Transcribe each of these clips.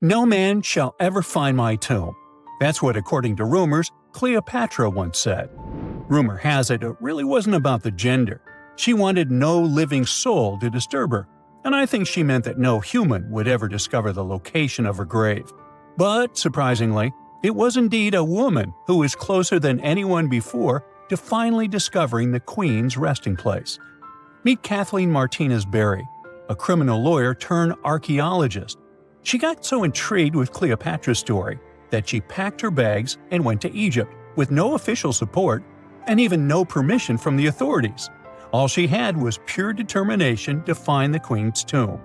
"No man shall ever find my tomb." That's what, according to rumors, Cleopatra once said. Rumor has it really wasn't about the gender. She wanted no living soul to disturb her, and I think she meant that no human would ever discover the location of her grave. But, surprisingly, it was indeed a woman who was closer than anyone before to finally discovering the queen's resting place. Meet Kathleen Martinez Berry, a criminal lawyer turned archaeologist. She got so intrigued with Cleopatra's story that she packed her bags and went to Egypt with no official support and even no permission from the authorities. All she had was pure determination to find the queen's tomb.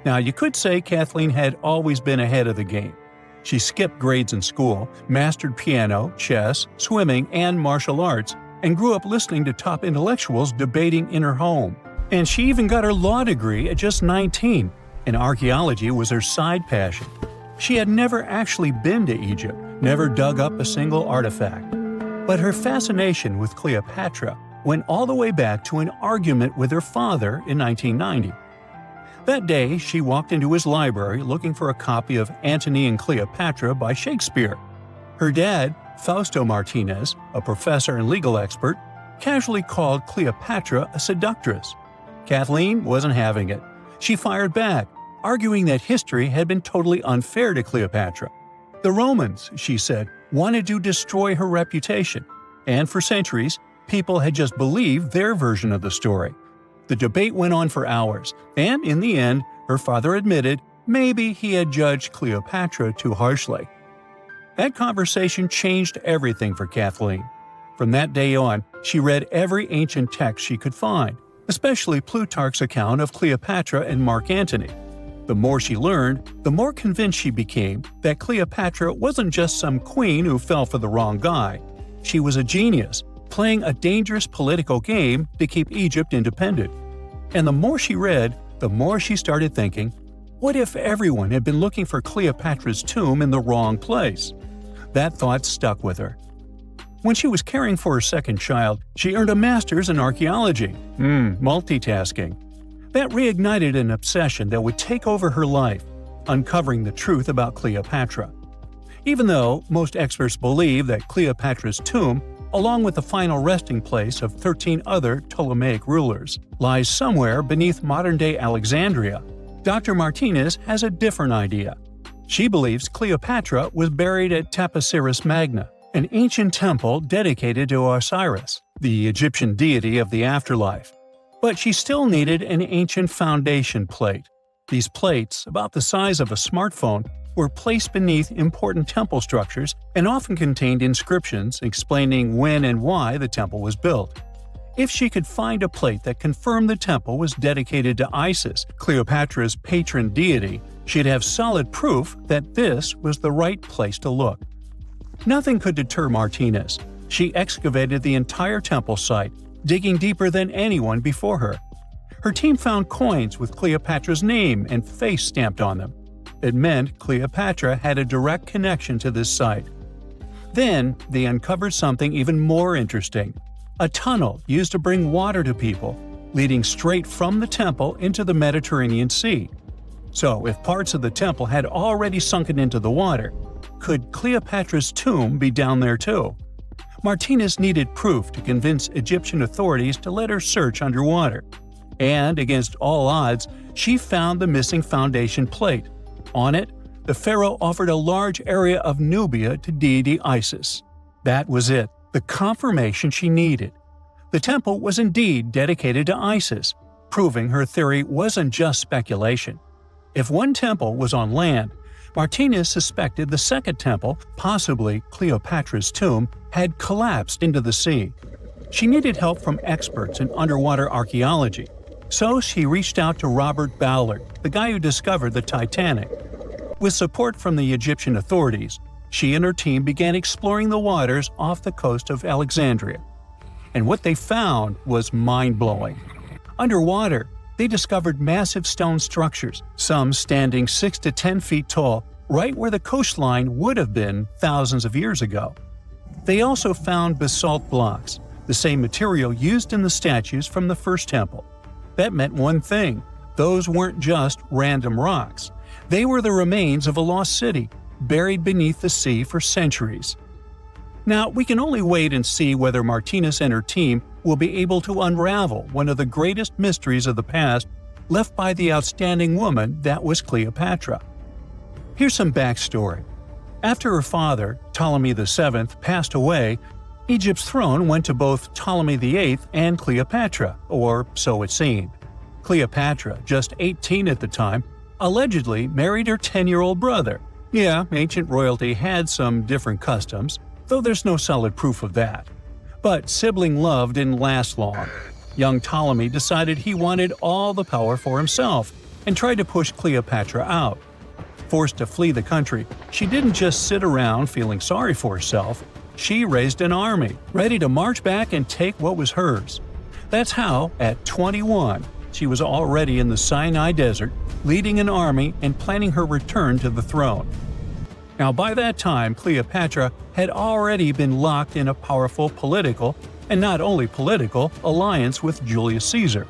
Now, you could say Kathleen had always been ahead of the game. She skipped grades in school, mastered piano, chess, swimming, and martial arts, and grew up listening to top intellectuals debating in her home. And she even got her law degree at just 19, and archaeology was her side passion. She had never actually been to Egypt, never dug up a single artifact. But her fascination with Cleopatra went all the way back to an argument with her father in 1990. That day, she walked into his library looking for a copy of Antony and Cleopatra by Shakespeare. Her dad, Fausto Martinez, a professor and legal expert, casually called Cleopatra a seductress. Kathleen wasn't having it. She fired back, arguing that history had been totally unfair to Cleopatra. The Romans, she said, wanted to destroy her reputation, and for centuries, people had just believed their version of the story. The debate went on for hours, and in the end, her father admitted maybe he had judged Cleopatra too harshly. That conversation changed everything for Kathleen. From that day on, she read every ancient text she could find, especially Plutarch's account of Cleopatra and Mark Antony. The more she learned, the more convinced she became that Cleopatra wasn't just some queen who fell for the wrong guy. She was a genius, playing a dangerous political game to keep Egypt independent. And the more she read, the more she started thinking, what if everyone had been looking for Cleopatra's tomb in the wrong place? That thought stuck with her. When she was caring for her second child, she earned a master's in archaeology. Multitasking. That reignited an obsession that would take over her life, uncovering the truth about Cleopatra. Even though most experts believe that Cleopatra's tomb, along with the final resting place of 13 other Ptolemaic rulers, lies somewhere beneath modern-day Alexandria, Dr. Martinez has a different idea. She believes Cleopatra was buried at Taposiris Magna, an ancient temple dedicated to Osiris, the Egyptian deity of the afterlife. But she still needed an ancient foundation plate. These plates, about the size of a smartphone, were placed beneath important temple structures and often contained inscriptions explaining when and why the temple was built. If she could find a plate that confirmed the temple was dedicated to Isis, Cleopatra's patron deity, she'd have solid proof that this was the right place to look. Nothing could deter Martinez. She excavated the entire temple site, digging deeper than anyone before her. Her team found coins with Cleopatra's name and face stamped on them. It meant Cleopatra had a direct connection to this site. Then, they uncovered something even more interesting: a tunnel used to bring water to people, leading straight from the temple into the Mediterranean Sea. So, if parts of the temple had already sunken into the water, could Cleopatra's tomb be down there too? Martinez needed proof to convince Egyptian authorities to let her search underwater. And, against all odds, she found the missing foundation plate. On it, the pharaoh offered a large area of Nubia to deity Isis. That was it, the confirmation she needed. The temple was indeed dedicated to Isis, proving her theory wasn't just speculation. If one temple was on land, Martinez suspected the second temple, possibly Cleopatra's tomb, had collapsed into the sea. She needed help from experts in underwater archaeology, so she reached out to Robert Ballard, the guy who discovered the Titanic. With support from the Egyptian authorities, she and her team began exploring the waters off the coast of Alexandria. And what they found was mind-blowing. Underwater, they discovered massive stone structures, some standing 6 to 10 feet tall, right where the coastline would have been thousands of years ago. They also found basalt blocks, the same material used in the statues from the first temple. That meant one thing: those weren't just random rocks. They were the remains of a lost city, buried beneath the sea for centuries. Now, we can only wait and see whether Martinez and her team will be able to unravel one of the greatest mysteries of the past left by the outstanding woman that was Cleopatra. Here's some backstory. After her father, Ptolemy VII, passed away, Egypt's throne went to both Ptolemy VIII and Cleopatra, or so it seemed. Cleopatra, just 18 at the time, allegedly married her 10-year-old brother. Yeah, ancient royalty had some different customs, though there's no solid proof of that. But sibling love didn't last long. Young Ptolemy decided he wanted all the power for himself and tried to push Cleopatra out. Forced to flee the country, she didn't just sit around feeling sorry for herself. She raised an army, ready to march back and take what was hers. That's how, at 21, she was already in the Sinai Desert, leading an army and planning her return to the throne. Now, by that time, Cleopatra had already been locked in a powerful political, and not only political, alliance with Julius Caesar.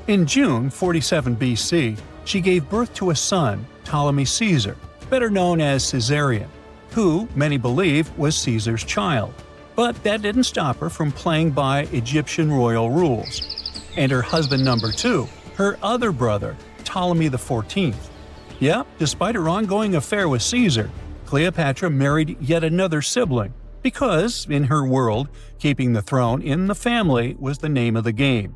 In June 47 BC, she gave birth to a son, Ptolemy Caesar, better known as Caesarion, who, many believe, was Caesar's child. But that didn't stop her from playing by Egyptian royal rules. And her husband number 2, her other brother, Ptolemy XIV. Yep, despite her ongoing affair with Caesar, Cleopatra married yet another sibling, because, in her world, keeping the throne in the family was the name of the game.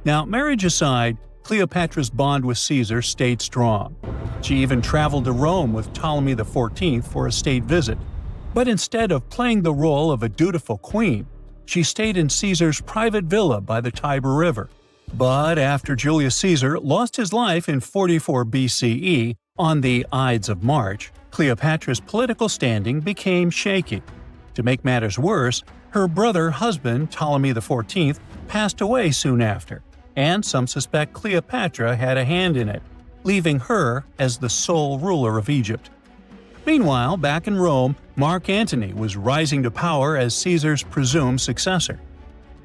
Now, marriage aside, Cleopatra's bond with Caesar stayed strong. She even traveled to Rome with Ptolemy XIV for a state visit. But instead of playing the role of a dutiful queen, she stayed in Caesar's private villa by the Tiber River. But after Julius Caesar lost his life in 44 BCE on the Ides of March, Cleopatra's political standing became shaky. To make matters worse, her brother-husband Ptolemy XIV passed away soon after, and some suspect Cleopatra had a hand in it, leaving her as the sole ruler of Egypt. Meanwhile, back in Rome, Mark Antony was rising to power as Caesar's presumed successor.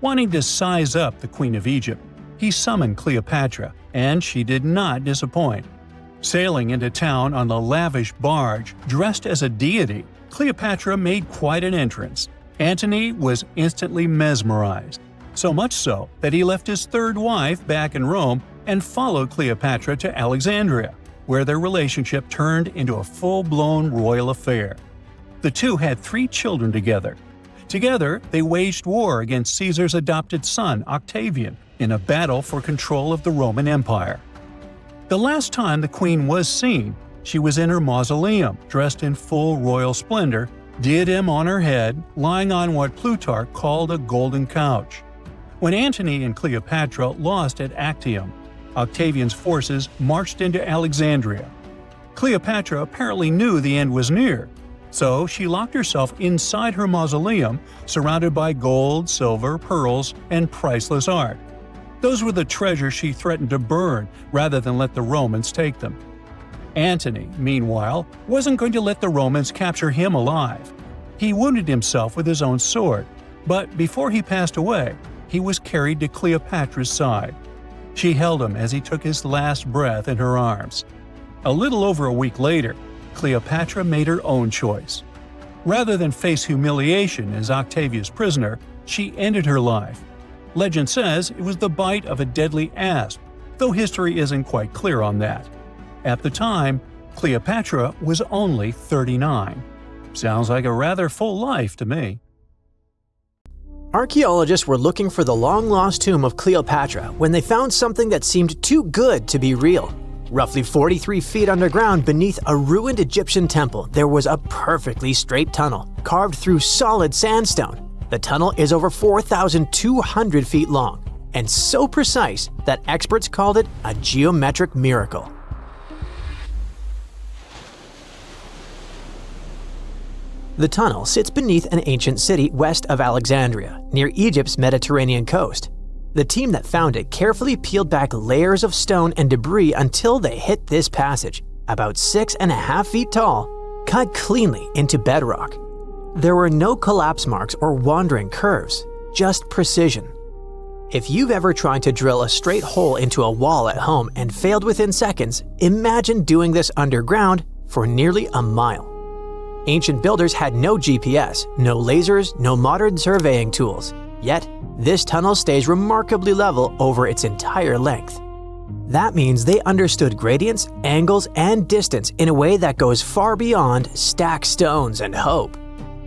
Wanting to size up the Queen of Egypt, he summoned Cleopatra, and she did not disappoint. Sailing into town on a lavish barge, dressed as a deity, Cleopatra made quite an entrance. Antony was instantly mesmerized, so much so that he left his third wife back in Rome and followed Cleopatra to Alexandria, where their relationship turned into a full-blown royal affair. The two had 3 children together. Together, they waged war against Caesar's adopted son, Octavian, in a battle for control of the Roman Empire. The last time the queen was seen, she was in her mausoleum, dressed in full royal splendor, diadem on her head, lying on what Plutarch called a golden couch. When Antony and Cleopatra lost at Actium, Octavian's forces marched into Alexandria. Cleopatra apparently knew the end was near, so she locked herself inside her mausoleum, surrounded by gold, silver, pearls, and priceless art. Those were the treasures she threatened to burn rather than let the Romans take them. Antony, meanwhile, wasn't going to let the Romans capture him alive. He wounded himself with his own sword, but before he passed away, he was carried to Cleopatra's side. She held him as he took his last breath in her arms. A little over a week later, Cleopatra made her own choice. Rather than face humiliation as Octavia's prisoner, she ended her life. Legend says it was the bite of a deadly asp, though history isn't quite clear on that. At the time, Cleopatra was only 39. Sounds like a rather full life to me. Archaeologists were looking for the long-lost tomb of Cleopatra when they found something that seemed too good to be real. Roughly 43 feet underground beneath a ruined Egyptian temple, there was a perfectly straight tunnel, carved through solid sandstone. The tunnel is over 4,200 feet long, and so precise that experts called it a geometric miracle. The tunnel sits beneath an ancient city west of Alexandria, near Egypt's Mediterranean coast. The team that found it carefully peeled back layers of stone and debris until they hit this passage, about 6.5 feet tall, cut cleanly into bedrock. There were no collapse marks or wandering curves, just precision. If you've ever tried to drill a straight hole into a wall at home and failed within seconds, imagine doing this underground for nearly a mile. Ancient builders had no GPS, no lasers, no modern surveying tools. Yet, this tunnel stays remarkably level over its entire length. That means they understood gradients, angles, and distance in a way that goes far beyond stack stones and hope.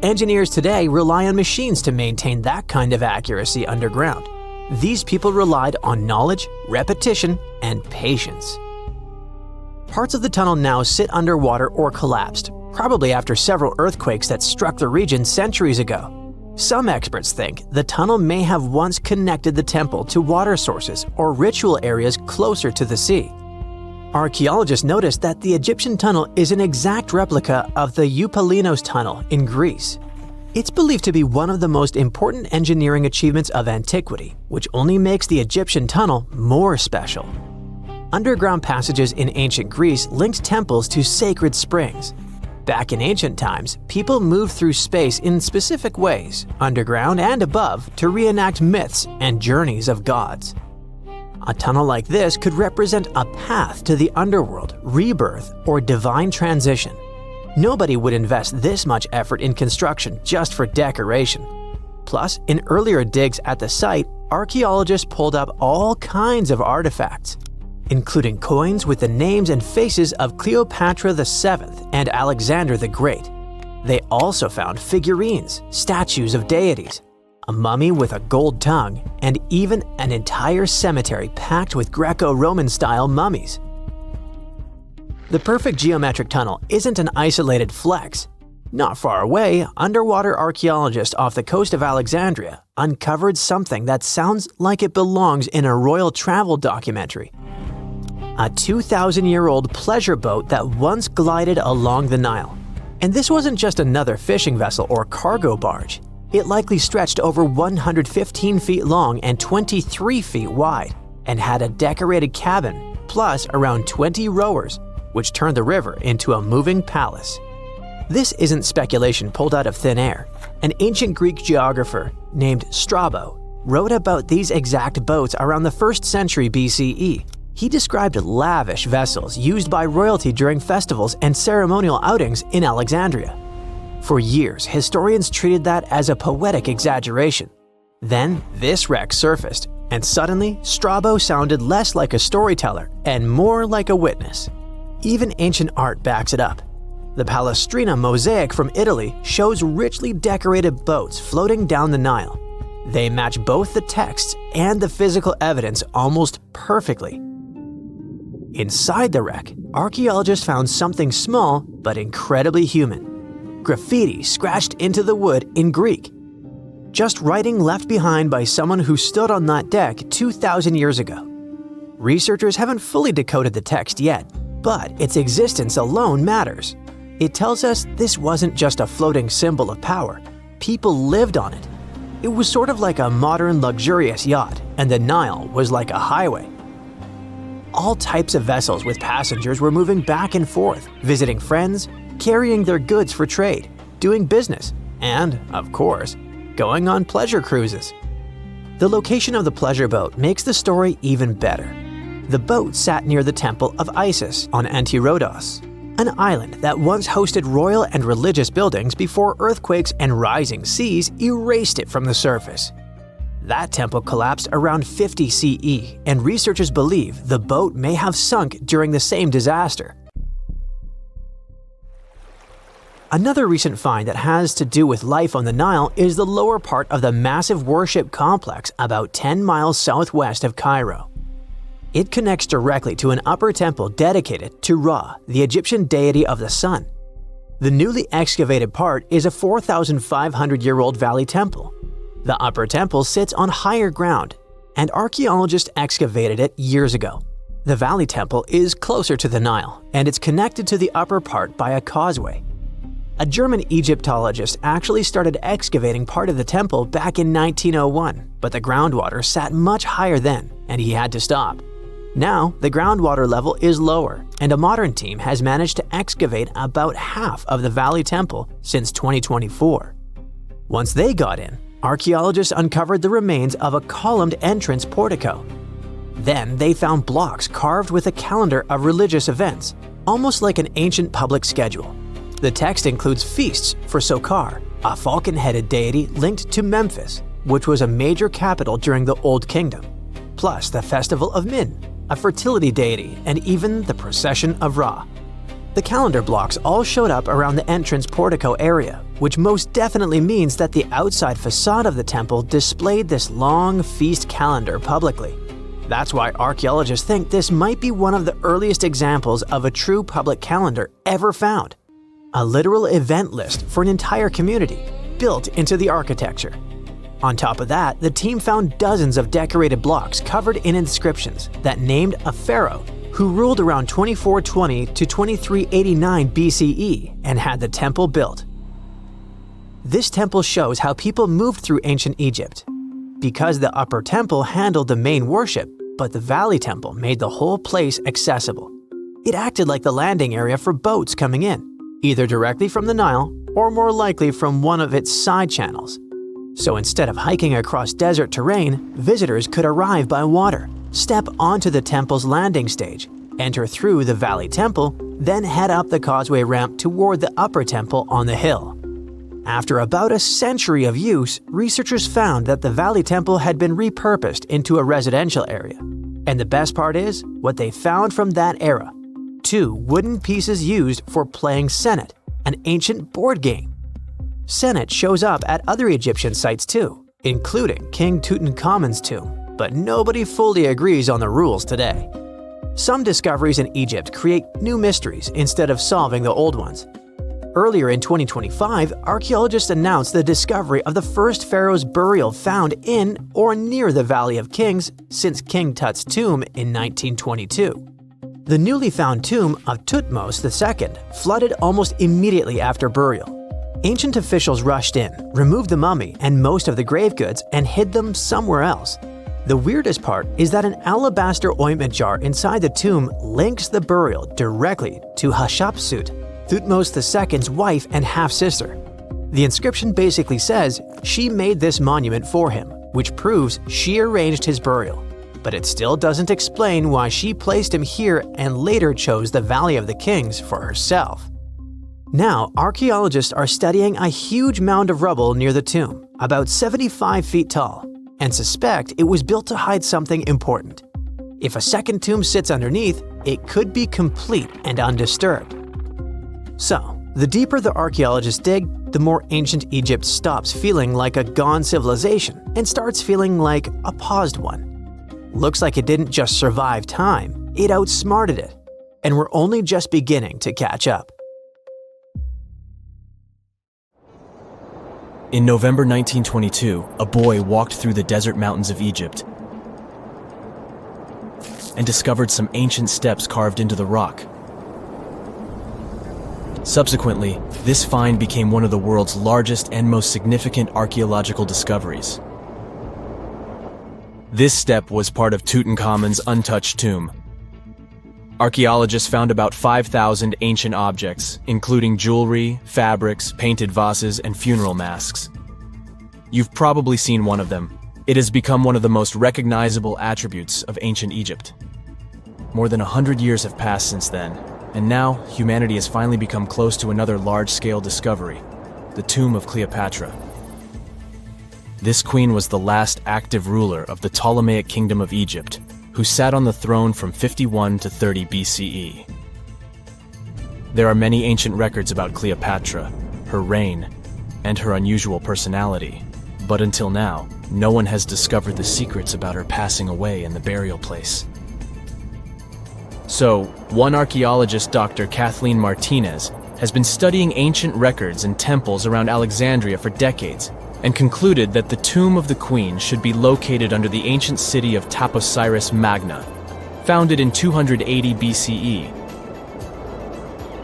Engineers today rely on machines to maintain that kind of accuracy underground. These people relied on knowledge, repetition, and patience. Parts of the tunnel now sit underwater or collapsed, probably after several earthquakes that struck the region centuries ago. Some experts think the tunnel may have once connected the temple to water sources or ritual areas closer to the sea. Archaeologists noticed that the Egyptian tunnel is an exact replica of the Eupalinos tunnel in Greece. It's believed to be one of the most important engineering achievements of antiquity, which only makes the Egyptian tunnel more special. Underground passages in ancient Greece linked temples to sacred springs. Back in ancient times, people moved through space in specific ways, underground and above, to reenact myths and journeys of gods. A tunnel like this could represent a path to the underworld, rebirth, or divine transition. Nobody would invest this much effort in construction just for decoration. Plus, in earlier digs at the site, archaeologists pulled up all kinds of artifacts, including coins with the names and faces of Cleopatra VII and Alexander the Great. They also found figurines, statues of deities, a mummy with a gold tongue, and even an entire cemetery packed with Greco-Roman style mummies. The perfect geometric tunnel isn't an isolated flex. Not far away, underwater archaeologists off the coast of Alexandria uncovered something that sounds like it belongs in a royal travel documentary. A 2,000-year-old pleasure boat that once glided along the Nile. And this wasn't just another fishing vessel or cargo barge. It likely stretched over 115 feet long and 23 feet wide, and had a decorated cabin, plus around 20 rowers, which turned the river into a moving palace. This isn't speculation pulled out of thin air. An ancient Greek geographer named Strabo wrote about these exact boats around the 1st century BCE. He described lavish vessels used by royalty during festivals and ceremonial outings in Alexandria. For years, historians treated that as a poetic exaggeration. Then, this wreck surfaced, and suddenly, Strabo sounded less like a storyteller and more like a witness. Even ancient art backs it up. The Palestrina mosaic from Italy shows richly decorated boats floating down the Nile. They match both the texts and the physical evidence almost perfectly. Inside the wreck, archaeologists found something small but incredibly human. Graffiti scratched into the wood in Greek. Just writing left behind by someone who stood on that deck 2,000 years ago. Researchers haven't fully decoded the text yet, but its existence alone matters. It tells us this wasn't just a floating symbol of power. People lived on it. It was sort of like a modern luxurious yacht, and the Nile was like a highway. All types of vessels with passengers were moving back and forth, visiting friends, carrying their goods for trade, doing business, and, of course, going on pleasure cruises. The location of the pleasure boat makes the story even better. The boat sat near the temple of Isis on Antirodos, an island that once hosted royal and religious buildings before earthquakes and rising seas erased it from the surface. That temple collapsed around 50 CE, and researchers believe the boat may have sunk during the same disaster. Another recent find that has to do with life on the Nile is the lower part of the massive worship complex about 10 miles southwest of Cairo. It connects directly to an upper temple dedicated to Ra, the Egyptian deity of the sun. The newly excavated part is a 4,500-year-old valley temple. The upper temple sits on higher ground, and archaeologists excavated it years ago. The valley temple is closer to the Nile, and it's connected to the upper part by a causeway. A German Egyptologist actually started excavating part of the temple back in 1901, but the groundwater sat much higher then, and he had to stop. Now, the groundwater level is lower, and a modern team has managed to excavate about half of the Valley Temple since 2024. Once they got in, archaeologists uncovered the remains of a columned entrance portico. Then they found blocks carved with a calendar of religious events, almost like an ancient public schedule. The text includes feasts for Sokar, a falcon-headed deity linked to Memphis, which was a major capital during the Old Kingdom, plus the festival of Min, a fertility deity, and even the procession of Ra. The calendar blocks all showed up around the entrance portico area, which most definitely means that the outside facade of the temple displayed this long feast calendar publicly. That's why archaeologists think this might be one of the earliest examples of a true public calendar ever found. A literal event list for an entire community, built into the architecture. On top of that, the team found dozens of decorated blocks covered in inscriptions that named a pharaoh who ruled around 2420 to 2389 BCE and had the temple built. This temple shows how people moved through ancient Egypt. Because the upper temple handled the main worship, but the valley temple made the whole place accessible. It acted like the landing area for boats coming in, either directly from the Nile or more likely from one of its side channels. So instead of hiking across desert terrain, visitors could arrive by water, step onto the temple's landing stage, enter through the valley temple, then head up the causeway ramp toward the upper temple on the hill. After about a century of use, researchers found that the Valley Temple had been repurposed into a residential area. And the best part is, what they found from that era: 2 wooden pieces used for playing Senet, an ancient board game. Senet shows up at other Egyptian sites too, including King Tutankhamun's tomb, but nobody fully agrees on the rules today. Some discoveries in Egypt create new mysteries instead of solving the old ones. Earlier in 2025, archaeologists announced the discovery of the first pharaoh's burial found in or near the Valley of Kings since King Tut's tomb in 1922. The newly found tomb of Thutmose II flooded almost immediately after burial. Ancient officials rushed in, removed the mummy and most of the grave goods, and hid them somewhere else. The weirdest part is that an alabaster ointment jar inside the tomb links the burial directly to Hatshepsut, Thutmose II's wife and half-sister. The inscription basically says she made this monument for him, which proves she arranged his burial. But it still doesn't explain why she placed him here and later chose the Valley of the Kings for herself. Now, archaeologists are studying a huge mound of rubble near the tomb, about 75 feet tall, and suspect it was built to hide something important. If a second tomb sits underneath, it could be complete and undisturbed. So, the deeper the archaeologists dig, the more ancient Egypt stops feeling like a gone civilization and starts feeling like a paused one. Looks like it didn't just survive time, it outsmarted it. And we're only just beginning to catch up. In November 1922, a boy walked through the desert mountains of Egypt and discovered some ancient steps carved into the rock. Subsequently, this find became one of the world's largest and most significant archaeological discoveries. This step was part of Tutankhamun's untouched tomb. Archaeologists found about 5,000 ancient objects, including jewelry, fabrics, painted vases, and funeral masks. You've probably seen one of them. It has become one of the most recognizable attributes of ancient Egypt. More than 100 years have passed since then, and now humanity has finally become close to another large-scale discovery, the tomb of Cleopatra. This queen was the last active ruler of the Ptolemaic Kingdom of Egypt, who sat on the throne from 51 to 30 BCE. There are many ancient records about Cleopatra, her reign, and her unusual personality, but until now, no one has discovered the secrets about her passing away in the burial place. So, one archaeologist, Dr. Kathleen Martinez, has been studying ancient records and temples around Alexandria for decades and concluded that the tomb of the queen should be located under the ancient city of Taposiris Magna, founded in 280 BCE.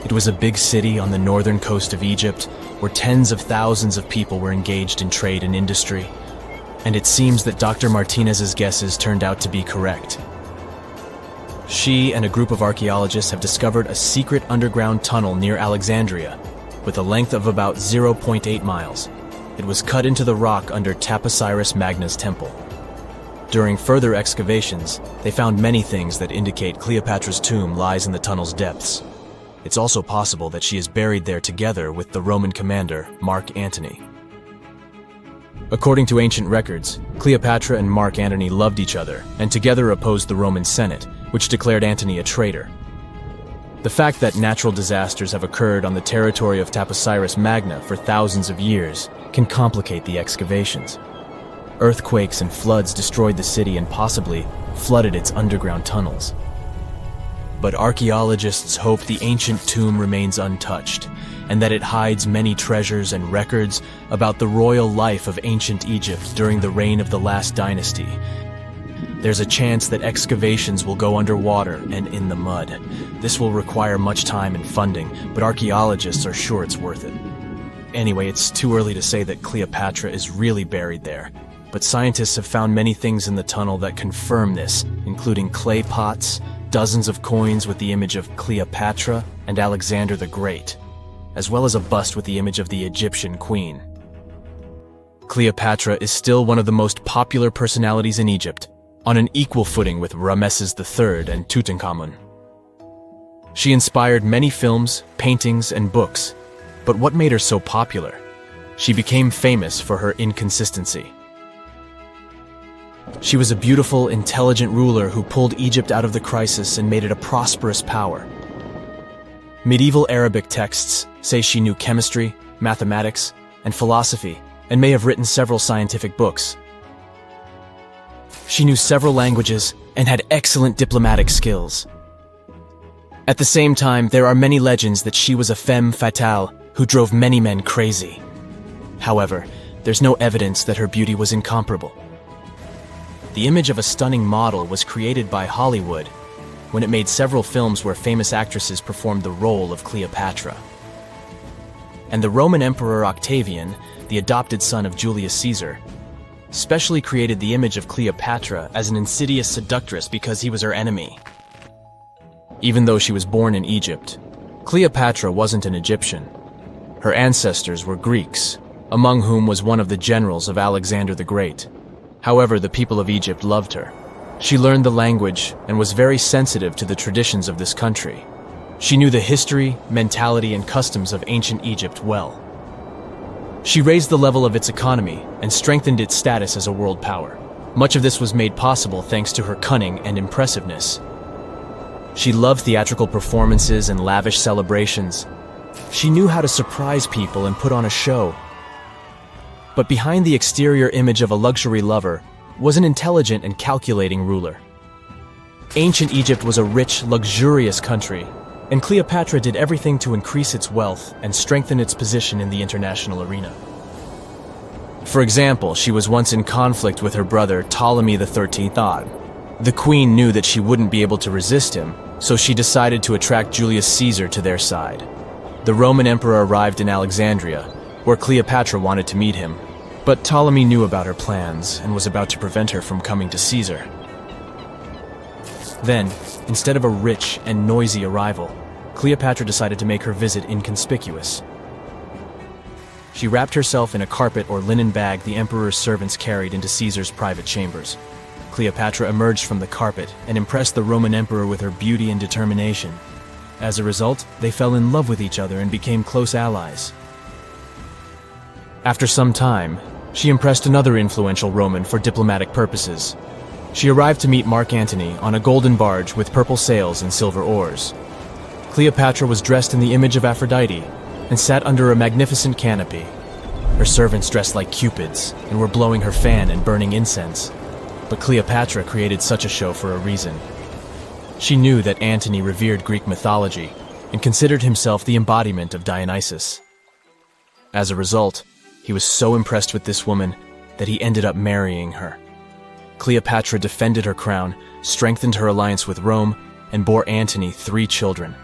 It was a big city on the northern coast of Egypt where tens of thousands of people were engaged in trade and industry, and it seems that Dr. Martinez's guesses turned out to be correct. She and a group of archaeologists have discovered a secret underground tunnel near Alexandria with a length of about 0.8 miles. It was cut into the rock under Taposiris Magna's temple. During further excavations, they found many things that indicate Cleopatra's tomb lies in the tunnel's depths. It's also possible that she is buried there together with the Roman commander, Mark Antony. According to ancient records, Cleopatra and Mark Antony loved each other and together opposed the Roman Senate, which declared Antony a traitor. The fact that natural disasters have occurred on the territory of Taposiris Magna for thousands of years can complicate the excavations. Earthquakes and floods destroyed the city and possibly flooded its underground tunnels. But archaeologists hope the ancient tomb remains untouched, and that it hides many treasures and records about the royal life of ancient Egypt during the reign of the last dynasty. There's a chance that excavations will go underwater and in the mud. This will require much time and funding, but archaeologists are sure it's worth it. Anyway, it's too early to say that Cleopatra is really buried there, but scientists have found many things in the tunnel that confirm this, including clay pots, dozens of coins with the image of Cleopatra and Alexander the Great, as well as a bust with the image of the Egyptian queen. Cleopatra is still one of the most popular personalities in Egypt, on an equal footing with Ramesses III and Tutankhamun. She inspired many films, paintings, and books, but what made her so popular? She became famous for her inconsistency. She was a beautiful, intelligent ruler who pulled Egypt out of the crisis and made it a prosperous power. Medieval Arabic texts say she knew chemistry, mathematics, and philosophy, and may have written several scientific books. She knew several languages and had excellent diplomatic skills. At the same time, there are many legends that she was a femme fatale who drove many men crazy. However, there's no evidence that her beauty was incomparable. The image of a stunning model was created by Hollywood when it made several films where famous actresses performed the role of Cleopatra. And the Roman Emperor Octavian, the adopted son of Julius Caesar, specially created the image of Cleopatra as an insidious seductress because he was her enemy. Even though she was born in Egypt, Cleopatra wasn't an Egyptian. Her ancestors were Greeks, among whom was one of the generals of Alexander the Great. However, the people of Egypt loved her. She learned the language and was very sensitive to the traditions of this country. She knew the history, mentality, and customs of ancient Egypt well. She raised the level of its economy and strengthened its status as a world power. Much of this was made possible thanks to her cunning and impressiveness. She loved theatrical performances and lavish celebrations. She knew how to surprise people and put on a show. But behind the exterior image of a luxury lover was an intelligent and calculating ruler. Ancient Egypt was a rich, luxurious country, and Cleopatra did everything to increase its wealth and strengthen its position in the international arena. For example, she was once in conflict with her brother Ptolemy XIII. The queen knew that she wouldn't be able to resist him, so she decided to attract Julius Caesar to their side. The Roman emperor arrived in Alexandria, where Cleopatra wanted to meet him, but Ptolemy knew about her plans and was about to prevent her from coming to Caesar. Then, instead of a rich and noisy arrival, Cleopatra decided to make her visit inconspicuous. She wrapped herself in a carpet or linen bag the emperor's servants carried into Caesar's private chambers. Cleopatra emerged from the carpet and impressed the Roman emperor with her beauty and determination. As a result, they fell in love with each other and became close allies. After some time, she impressed another influential Roman for diplomatic purposes. She arrived to meet Mark Antony on a golden barge with purple sails and silver oars. Cleopatra was dressed in the image of Aphrodite and sat under a magnificent canopy. Her servants dressed like cupids and were blowing her fan and burning incense. But Cleopatra created such a show for a reason. She knew that Antony revered Greek mythology and considered himself the embodiment of Dionysus. As a result, he was so impressed with this woman that he ended up marrying her. Cleopatra defended her crown, strengthened her alliance with Rome, and bore Antony 3 children.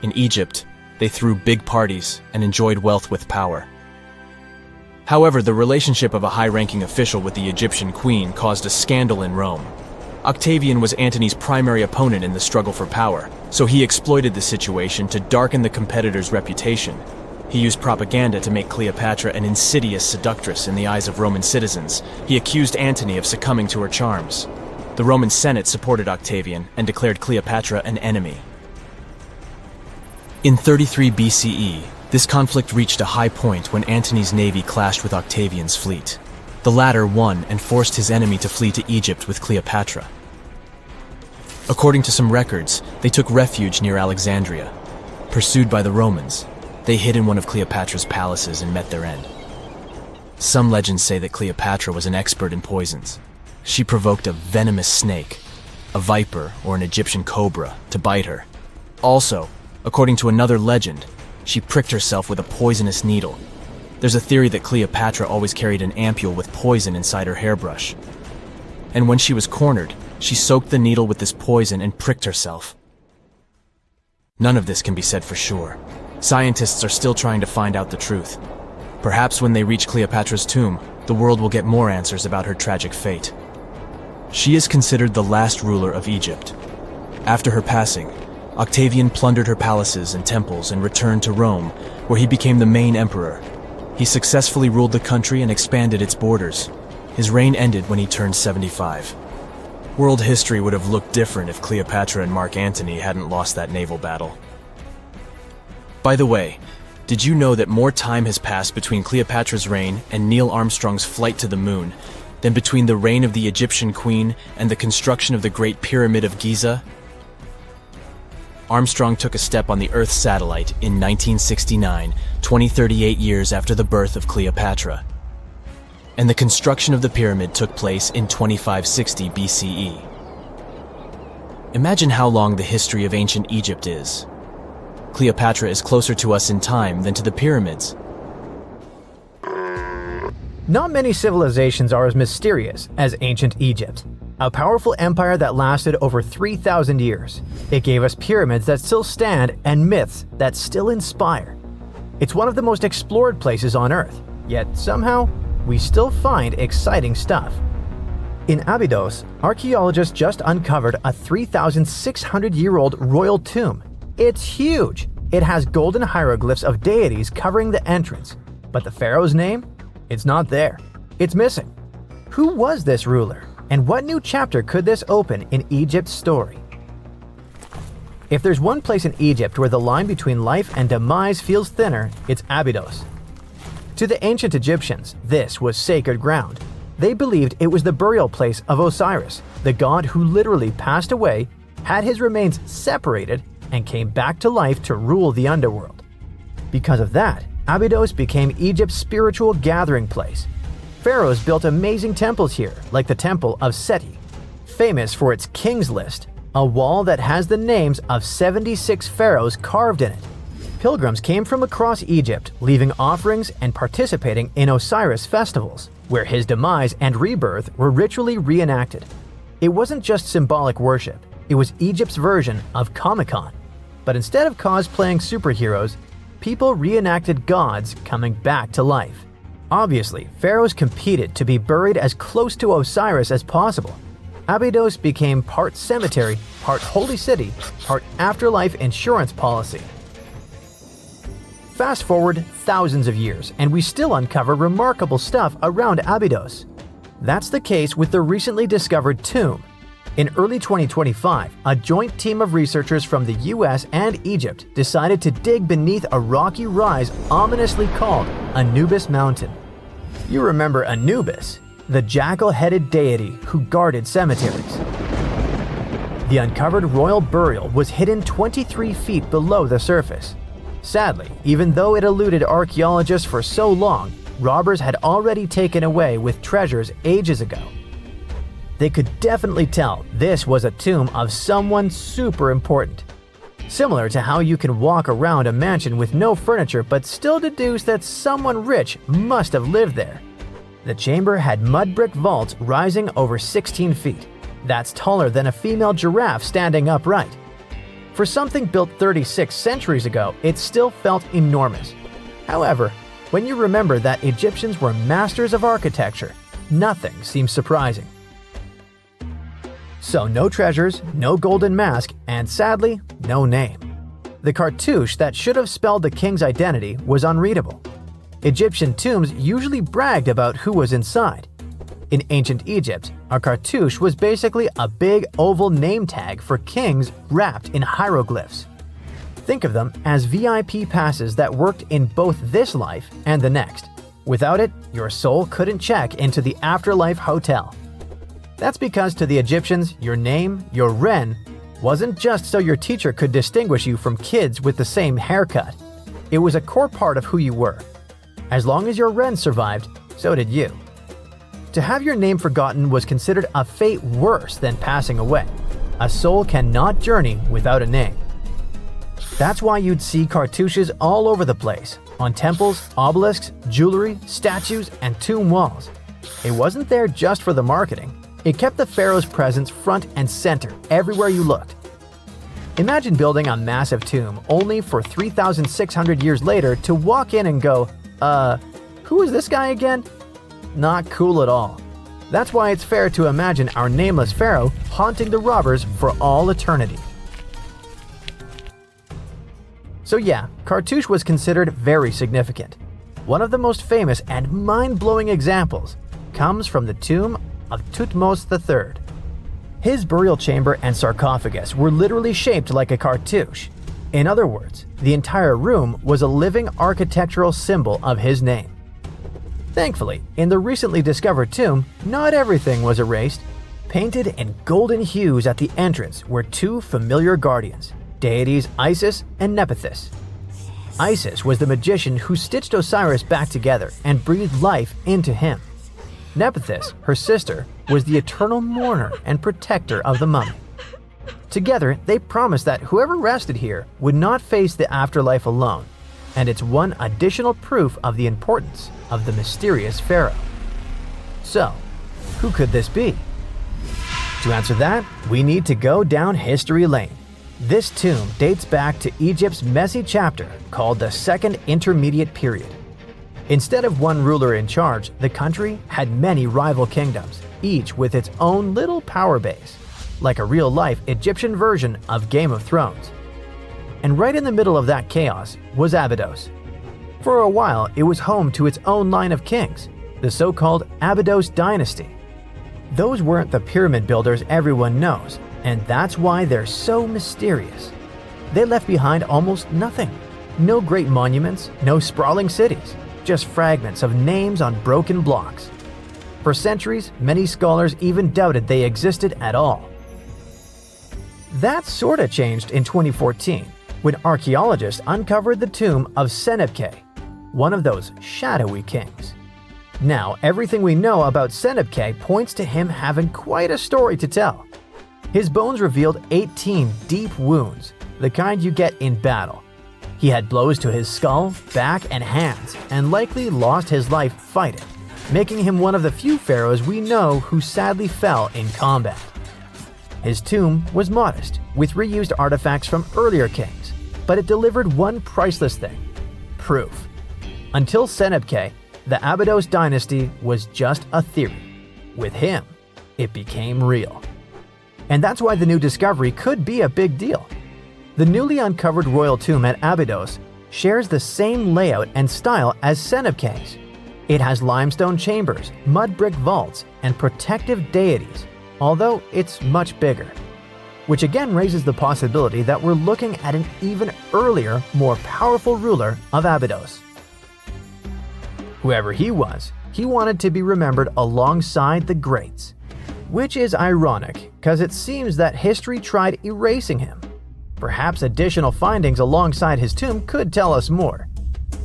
In Egypt, they threw big parties and enjoyed wealth with power. However, the relationship of a high-ranking official with the Egyptian queen caused a scandal in Rome. Octavian was Antony's primary opponent in the struggle for power, so he exploited the situation to darken the competitor's reputation. He used propaganda to make Cleopatra an insidious seductress in the eyes of Roman citizens. He accused Antony of succumbing to her charms. The Roman Senate supported Octavian and declared Cleopatra an enemy. In 33 BCE, this conflict reached a high point when Antony's navy clashed with Octavian's fleet. The latter won and forced his enemy to flee to Egypt with Cleopatra. According to some records, they took refuge near Alexandria. Pursued by the Romans, they hid in one of Cleopatra's palaces and met their end. Some legends say that Cleopatra was an expert in poisons. She provoked a venomous snake, a viper or an Egyptian cobra, to bite her. Also, according to another legend, she pricked herself with a poisonous needle. There's a theory that Cleopatra always carried an ampule with poison inside her hairbrush. And when she was cornered, she soaked the needle with this poison and pricked herself. None of this can be said for sure. Scientists are still trying to find out the truth. Perhaps when they reach Cleopatra's tomb, the world will get more answers about her tragic fate. She is considered the last ruler of Egypt. After her passing, Octavian plundered her palaces and temples and returned to Rome, where he became the main emperor. He successfully ruled the country and expanded its borders. His reign ended when he turned 75. World history would have looked different if Cleopatra and Mark Antony hadn't lost that naval battle. By the way, did you know that more time has passed between Cleopatra's reign and Neil Armstrong's flight to the moon than between the reign of the Egyptian queen and the construction of the Great Pyramid of Giza? Armstrong took a step on the Earth satellite in 1969, 38 years after the birth of Cleopatra. And the construction of the pyramid took place in 2560 BCE. Imagine how long the history of ancient Egypt is. Cleopatra is closer to us in time than to the pyramids. Not many civilizations are as mysterious as ancient Egypt. A powerful empire that lasted over 3,000 years. It gave us pyramids that still stand and myths that still inspire. It's one of the most explored places on Earth, yet somehow, we still find exciting stuff. In Abidos, archaeologists just uncovered a 3,600-year-old royal tomb. It's huge! It has golden hieroglyphs of deities covering the entrance, but the pharaoh's name? It's not there. It's missing. Who was this ruler? And what new chapter could this open in Egypt's story? If there's one place in Egypt where the line between life and demise feels thinner, it's Abidos. To the ancient Egyptians, this was sacred ground. They believed it was the burial place of Osiris, the god who literally passed away, had his remains separated, and came back to life to rule the underworld. Because of that, Abidos became Egypt's spiritual gathering place. Pharaohs built amazing temples here, like the Temple of Seti, famous for its King's List, a wall that has the names of 76 pharaohs carved in it. Pilgrims came from across Egypt, leaving offerings and participating in Osiris festivals, where his demise and rebirth were ritually reenacted. It wasn't just symbolic worship, it was Egypt's version of Comic-Con. But instead of cosplaying superheroes, people reenacted gods coming back to life. Obviously, pharaohs competed to be buried as close to Osiris as possible. Abydos became part cemetery, part holy city, part afterlife insurance policy. Fast forward thousands of years, and we still uncover remarkable stuff around Abydos. That's the case with the recently discovered tomb. In early 2025, a joint team of researchers from the US and Egypt decided to dig beneath a rocky rise ominously called Anubis Mountain. You remember Anubis, the jackal-headed deity who guarded cemeteries. The uncovered royal burial was hidden 23 feet below the surface. Sadly, even though it eluded archaeologists for so long, robbers had already taken away with treasures ages ago. They could definitely tell this was a tomb of someone super important. Similar to how you can walk around a mansion with no furniture but still deduce that someone rich must have lived there. The chamber had mud brick vaults rising over 16 feet. That's taller than a female giraffe standing upright. For something built 36 centuries ago, it still felt enormous. However, when you remember that Egyptians were masters of architecture, nothing seems surprising. So no treasures, no golden mask, and sadly, no name. The cartouche that should have spelled the king's identity was unreadable. Egyptian tombs usually bragged about who was inside. In ancient Egypt, a cartouche was basically a big oval name tag for kings wrapped in hieroglyphs. Think of them as VIP passes that worked in both this life and the next. Without it, your soul couldn't check into the afterlife hotel. That's because to the Egyptians, your name, your ren, wasn't just so your teacher could distinguish you from kids with the same haircut. It was a core part of who you were. As long as your ren survived, so did you. To have your name forgotten was considered a fate worse than passing away. A soul cannot journey without a name. That's why you'd see cartouches all over the place, on temples, obelisks, jewelry, statues, and tomb walls. It wasn't there just for the marketing. It kept the pharaoh's presence front and center everywhere you looked. Imagine building a massive tomb only for 3,600 years later to walk in and go, who is this guy again? Not cool at all. That's why it's fair to imagine our nameless pharaoh haunting the robbers for all eternity. So yeah, cartouche was considered very significant. One of the most famous and mind-blowing examples comes from the tomb of Thutmose III. His burial chamber and sarcophagus were literally shaped like a cartouche. In other words, the entire room was a living architectural symbol of his name. Thankfully, in the recently discovered tomb, not everything was erased. Painted in golden hues at the entrance were two familiar guardians, deities Isis and Nephthys. Isis was the magician who stitched Osiris back together and breathed life into him. Nephthys, her sister, was the eternal mourner and protector of the mummy. Together, they promised that whoever rested here would not face the afterlife alone, and it's one additional proof of the importance of the mysterious pharaoh. So, who could this be? To answer that, we need to go down history lane. This tomb dates back to Egypt's messy chapter called the Second Intermediate Period. Instead of one ruler in charge, the country had many rival kingdoms, each with its own little power base, like a real-life Egyptian version of Game of Thrones. And right in the middle of that chaos was Abydos. For a while, it was home to its own line of kings, the so-called Abydos dynasty. Those weren't the pyramid builders everyone knows, and that's why they're so mysterious. They left behind almost nothing. No great monuments, no sprawling cities, just fragments of names on broken blocks. For centuries, many scholars even doubted they existed at all. That sorta changed in 2014, when archaeologists uncovered the tomb of Senebkay, one of those shadowy kings. Now, everything we know about Senebkay points to him having quite a story to tell. His bones revealed 18 deep wounds, the kind you get in battle. He had blows to his skull, back, and hands, and likely lost his life fighting, making him one of the few pharaohs we know who sadly fell in combat. His tomb was modest, with reused artifacts from earlier kings, but it delivered one priceless thing: proof. Until Senebkay, the Abydos dynasty was just a theory. With him, it became real. And that's why the new discovery could be a big deal. The newly uncovered royal tomb at Abydos shares the same layout and style as Senebkay's. It has limestone chambers, mud brick vaults, and protective deities, although it's much bigger. Which again raises the possibility that we're looking at an even earlier, more powerful ruler of Abydos. Whoever he was, he wanted to be remembered alongside the greats. Which is ironic, because it seems that history tried erasing him. Perhaps additional findings alongside his tomb could tell us more.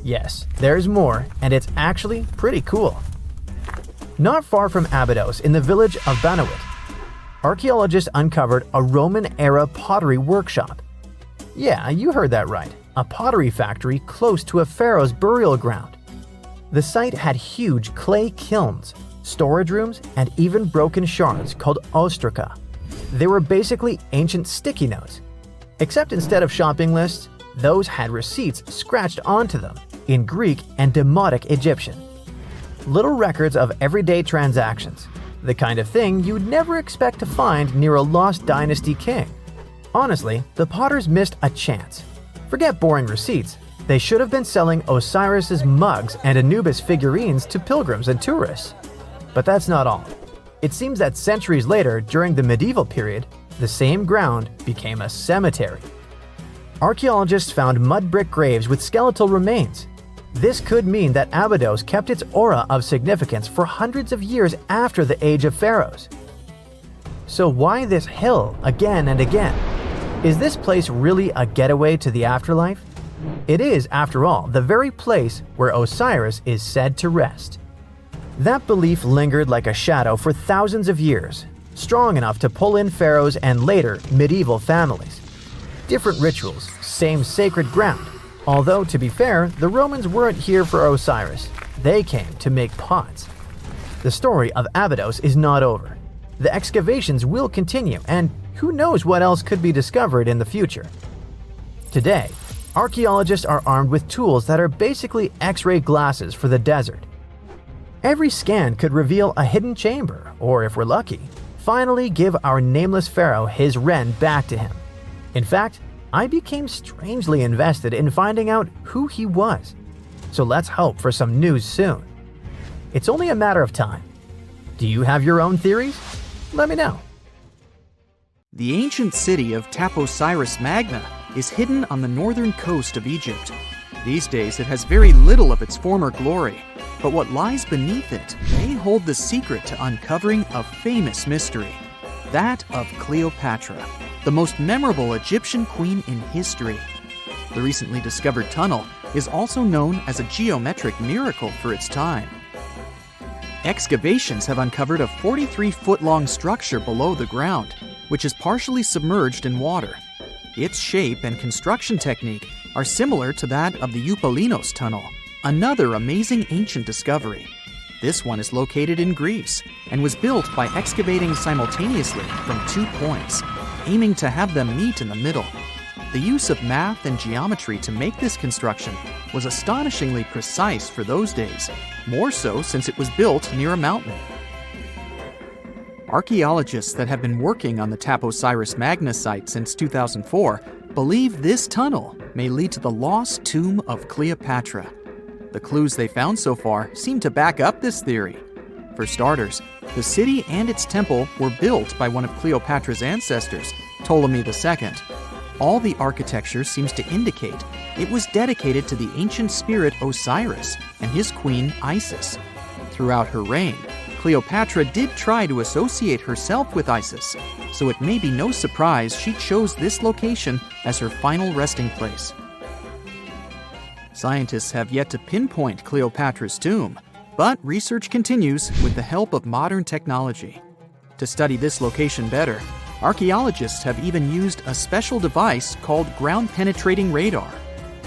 Yes, there's more, and it's actually pretty cool. Not far from Abydos, in the village of Banawit, archaeologists uncovered a Roman-era pottery workshop. Yeah, you heard that right, a pottery factory close to a pharaoh's burial ground. The site had huge clay kilns, storage rooms, and even broken shards called ostraca. They were basically ancient sticky notes. Except instead of shopping lists, those had receipts scratched onto them in Greek and Demotic Egyptian. Little records of everyday transactions, the kind of thing you'd never expect to find near a lost dynasty king. Honestly, the potters missed a chance. Forget boring receipts. They should have been selling Osiris's mugs and Anubis figurines to pilgrims and tourists. But that's not all. It seems that centuries later, during the medieval period, the same ground became a cemetery. Archaeologists found mud brick graves with skeletal remains. This could mean that Abydos kept its aura of significance for hundreds of years after the age of pharaohs. So why this hill again and again? Is this place really a getaway to the afterlife? It is, after all, the very place where Osiris is said to rest. That belief lingered like a shadow for thousands of years, strong enough to pull in pharaohs and later medieval families. Different rituals, same sacred ground. Although, to be fair, the Romans weren't here for Osiris. They came to make pots. The story of Abydos is not over. The excavations will continue, and who knows what else could be discovered in the future. Today, archaeologists are armed with tools that are basically X-ray glasses for the desert. Every scan could reveal a hidden chamber, or if we're lucky, finally give our nameless pharaoh his wren back to him. In fact, I became strangely invested in finding out who he was. So let's hope for some news soon. It's only a matter of time. Do you have your own theories? Let me know. The ancient city of Taposiris Magna is hidden on the northern coast of Egypt. These days it has very little of its former glory, but what lies beneath it may hold the secret to uncovering a famous mystery, that of Cleopatra, the most memorable Egyptian queen in history. The recently discovered tunnel is also known as a geometric miracle for its time. Excavations have uncovered a 43-foot-long structure below the ground, which is partially submerged in water. Its shape and construction technique are similar to that of the Eupalinos tunnel, another amazing ancient discovery. This one is located in Greece and was built by excavating simultaneously from 2 points, aiming to have them meet in the middle. The use of math and geometry to make this construction was astonishingly precise for those days, more so since it was built near a mountain. Archaeologists that have been working on the Taposiris Magna site since 2004 believe this tunnel may lead to the lost tomb of Cleopatra. The clues they found so far seem to back up this theory. For starters, the city and its temple were built by one of Cleopatra's ancestors, Ptolemy II. All the architecture seems to indicate it was dedicated to the ancient spirit Osiris and his queen Isis. Throughout her reign, Cleopatra did try to associate herself with Isis, so it may be no surprise she chose this location as her final resting place. Scientists have yet to pinpoint Cleopatra's tomb, but research continues with the help of modern technology. To study this location better, archaeologists have even used a special device called ground-penetrating radar.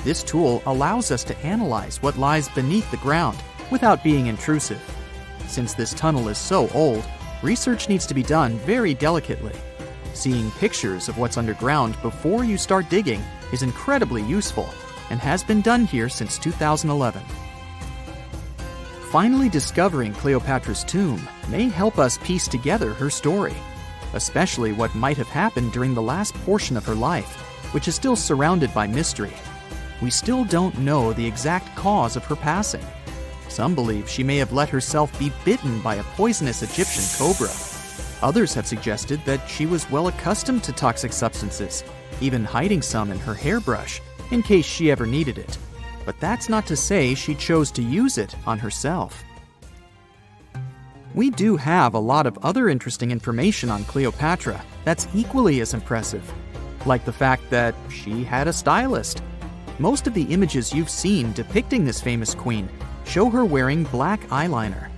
This tool allows us to analyze what lies beneath the ground without being intrusive. Since this tunnel is so old, research needs to be done very delicately. Seeing pictures of what's underground before you start digging is incredibly useful and has been done here since 2011. Finally discovering Cleopatra's tomb may help us piece together her story, especially what might have happened during the last portion of her life, which is still surrounded by mystery. We still don't know the exact cause of her passing. Some believe she may have let herself be bitten by a poisonous Egyptian cobra. Others have suggested that she was well accustomed to toxic substances, even hiding some in her hairbrush in case she ever needed it. But that's not to say she chose to use it on herself. We do have a lot of other interesting information on Cleopatra that's equally as impressive, like the fact that she had a stylist. Most of the images you've seen depicting this famous queen show her wearing black eyeliner.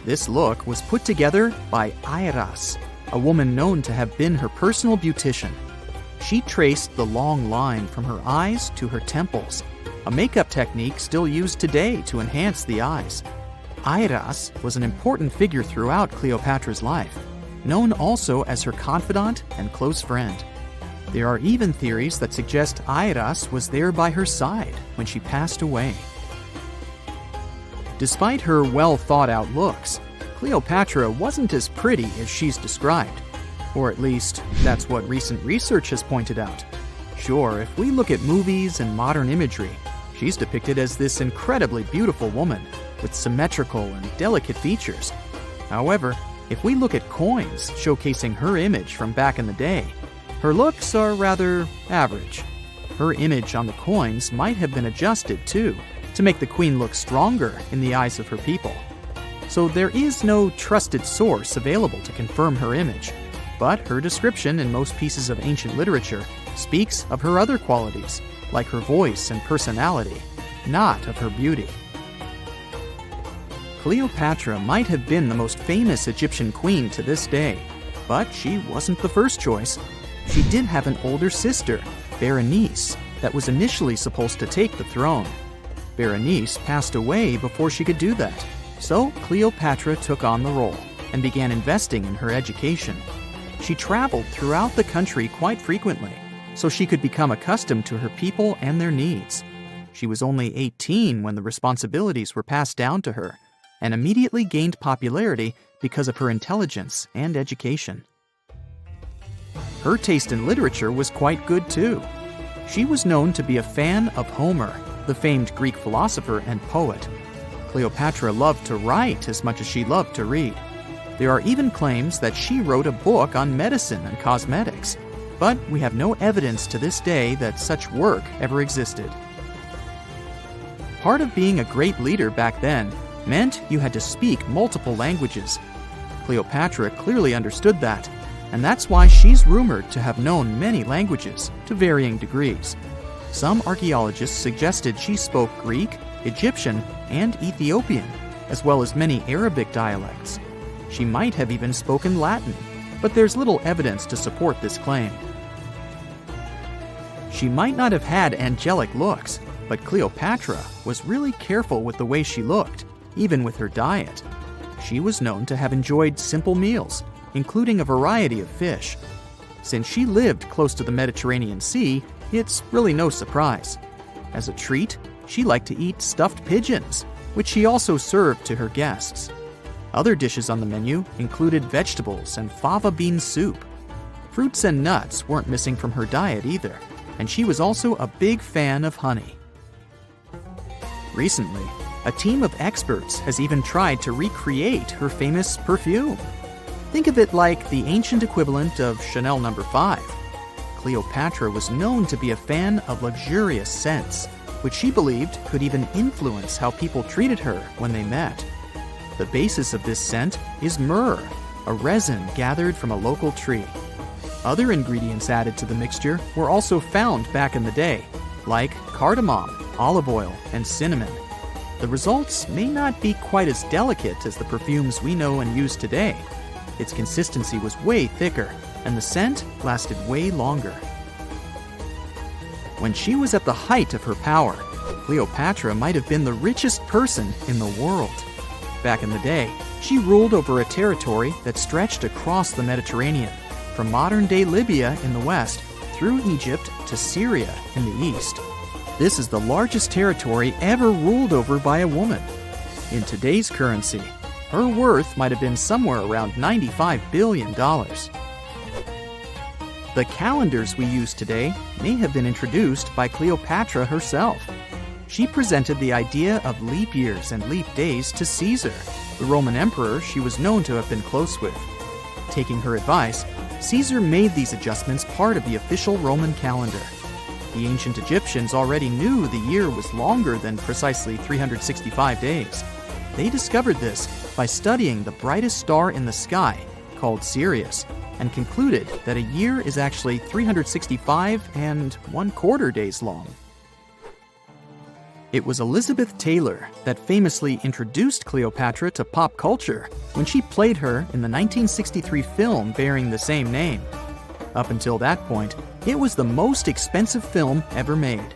This look was put together by Iras, a woman known to have been her personal beautician. She traced the long line from her eyes to her temples, a makeup technique still used today to enhance the eyes. Iras was an important figure throughout Cleopatra's life, known also as her confidant and close friend. There are even theories that suggest Iras was there by her side when she passed away. Despite her well-thought-out looks, Cleopatra wasn't as pretty as she's described, or at least that's what recent research has pointed out. Sure, if we look at movies and modern imagery, she's depicted as this incredibly beautiful woman with symmetrical and delicate features. However, if we look at coins showcasing her image from back in the day, her looks are rather average. Her image on the coins might have been adjusted, too, to make the queen look stronger in the eyes of her people. So there is no trusted source available to confirm her image, but her description in most pieces of ancient literature speaks of her other qualities, like her voice and personality, not of her beauty. Cleopatra might have been the most famous Egyptian queen to this day, but she wasn't the first choice. She did have an older sister, Berenice, that was initially supposed to take the throne. Berenice passed away before she could do that, so Cleopatra took on the role and began investing in her education. She traveled throughout the country quite frequently, so she could become accustomed to her people and their needs. She was only 18 when the responsibilities were passed down to her, and immediately gained popularity because of her intelligence and education. Her taste in literature was quite good too. She was known to be a fan of Homer, the famed Greek philosopher and poet. Cleopatra loved to write as much as she loved to read. There are even claims that she wrote a book on medicine and cosmetics, but we have no evidence to this day that such work ever existed. Part of being a great leader back then meant you had to speak multiple languages. Cleopatra clearly understood that, and that's why she's rumored to have known many languages to varying degrees. Some archaeologists suggested she spoke Greek, Egyptian, and Ethiopian, as well as many Arabic dialects. She might have even spoken Latin, but there's little evidence to support this claim. She might not have had angelic looks, but Cleopatra was really careful with the way she looked, even with her diet. She was known to have enjoyed simple meals, including a variety of fish. Since she lived close to the Mediterranean Sea, it's really no surprise. As a treat, she liked to eat stuffed pigeons, which she also served to her guests. Other dishes on the menu included vegetables and fava bean soup. Fruits and nuts weren't missing from her diet either, and she was also a big fan of honey. Recently, a team of experts has even tried to recreate her famous perfume. Think of it like the ancient equivalent of Chanel No. 5. Cleopatra was known to be a fan of luxurious scents, which she believed could even influence how people treated her when they met. The basis of this scent is myrrh, a resin gathered from a local tree. Other ingredients added to the mixture were also found back in the day, like cardamom, olive oil, and cinnamon. The results may not be quite as delicate as the perfumes we know and use today. Its consistency was way thicker, and the scent lasted way longer. When she was at the height of her power, Cleopatra might have been the richest person in the world. Back in the day, she ruled over a territory that stretched across the Mediterranean, from modern-day Libya in the west through Egypt to Syria in the east. This is the largest territory ever ruled over by a woman. In today's currency, her worth might have been somewhere around $95 billion. The calendars we use today may have been introduced by Cleopatra herself. She presented the idea of leap years and leap days to Caesar, the Roman emperor she was known to have been close with. Taking her advice, Caesar made these adjustments part of the official Roman calendar. The ancient Egyptians already knew the year was longer than precisely 365 days. They discovered this by studying the brightest star in the sky, called Sirius, and concluded that a year is actually 365 and 1/4 days long. It was Elizabeth Taylor that famously introduced Cleopatra to pop culture when she played her in the 1963 film bearing the same name. Up until that point, it was the most expensive film ever made.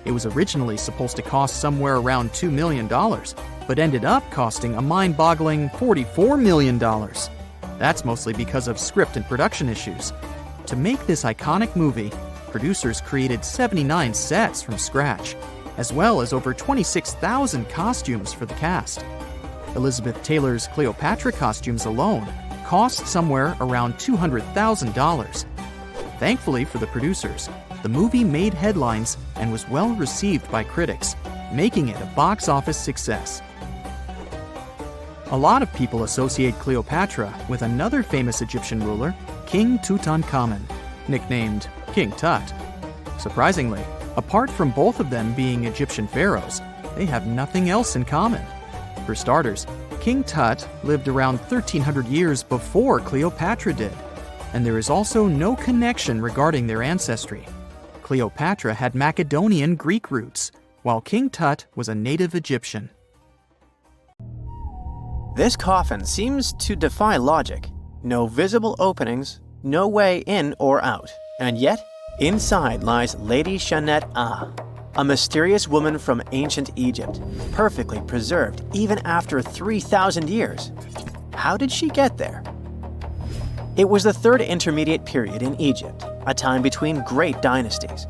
It was originally supposed to cost somewhere around $2 million, but ended up costing a mind-boggling $44 million. That's mostly because of script and production issues. To make this iconic movie, producers created 79 sets from scratch, as well as over 26,000 costumes for the cast. Elizabeth Taylor's Cleopatra costumes alone cost somewhere around $200,000. Thankfully for the producers, The movie made headlines and was well received by critics, making it a box office success. A lot of people associate Cleopatra with another famous Egyptian ruler, King Tutankhamun, nicknamed King Tut. Surprisingly, apart from both of them being Egyptian pharaohs, they have nothing else in common. For starters, King Tut lived around 1300 years before Cleopatra did, and there is also no connection regarding their ancestry. Cleopatra had Macedonian Greek roots, while King Tut was a native Egyptian. This coffin seems to defy logic. No visible openings, no way in or out, and yet, inside lies Lady Shennet-Ah, a mysterious woman from ancient Egypt, perfectly preserved even after 3,000 years. How did she get there? It was the third intermediate period in Egypt, a time between great dynasties.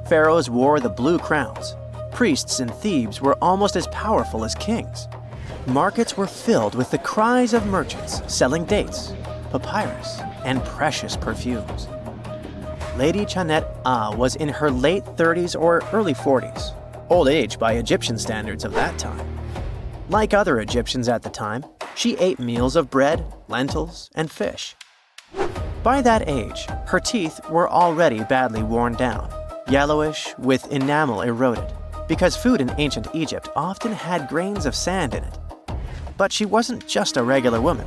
Pharaohs wore the blue crowns. Priests in Thebes were almost as powerful as kings. Markets were filled with the cries of merchants selling dates, papyrus, and precious perfumes. Lady Shennet-Ah was in her late 30s or early 40s, old age by Egyptian standards of that time. Like other Egyptians at the time, she ate meals of bread, lentils, and fish. By that age, her teeth were already badly worn down, yellowish with enamel eroded, because food in ancient Egypt often had grains of sand in it. But she wasn't just a regular woman.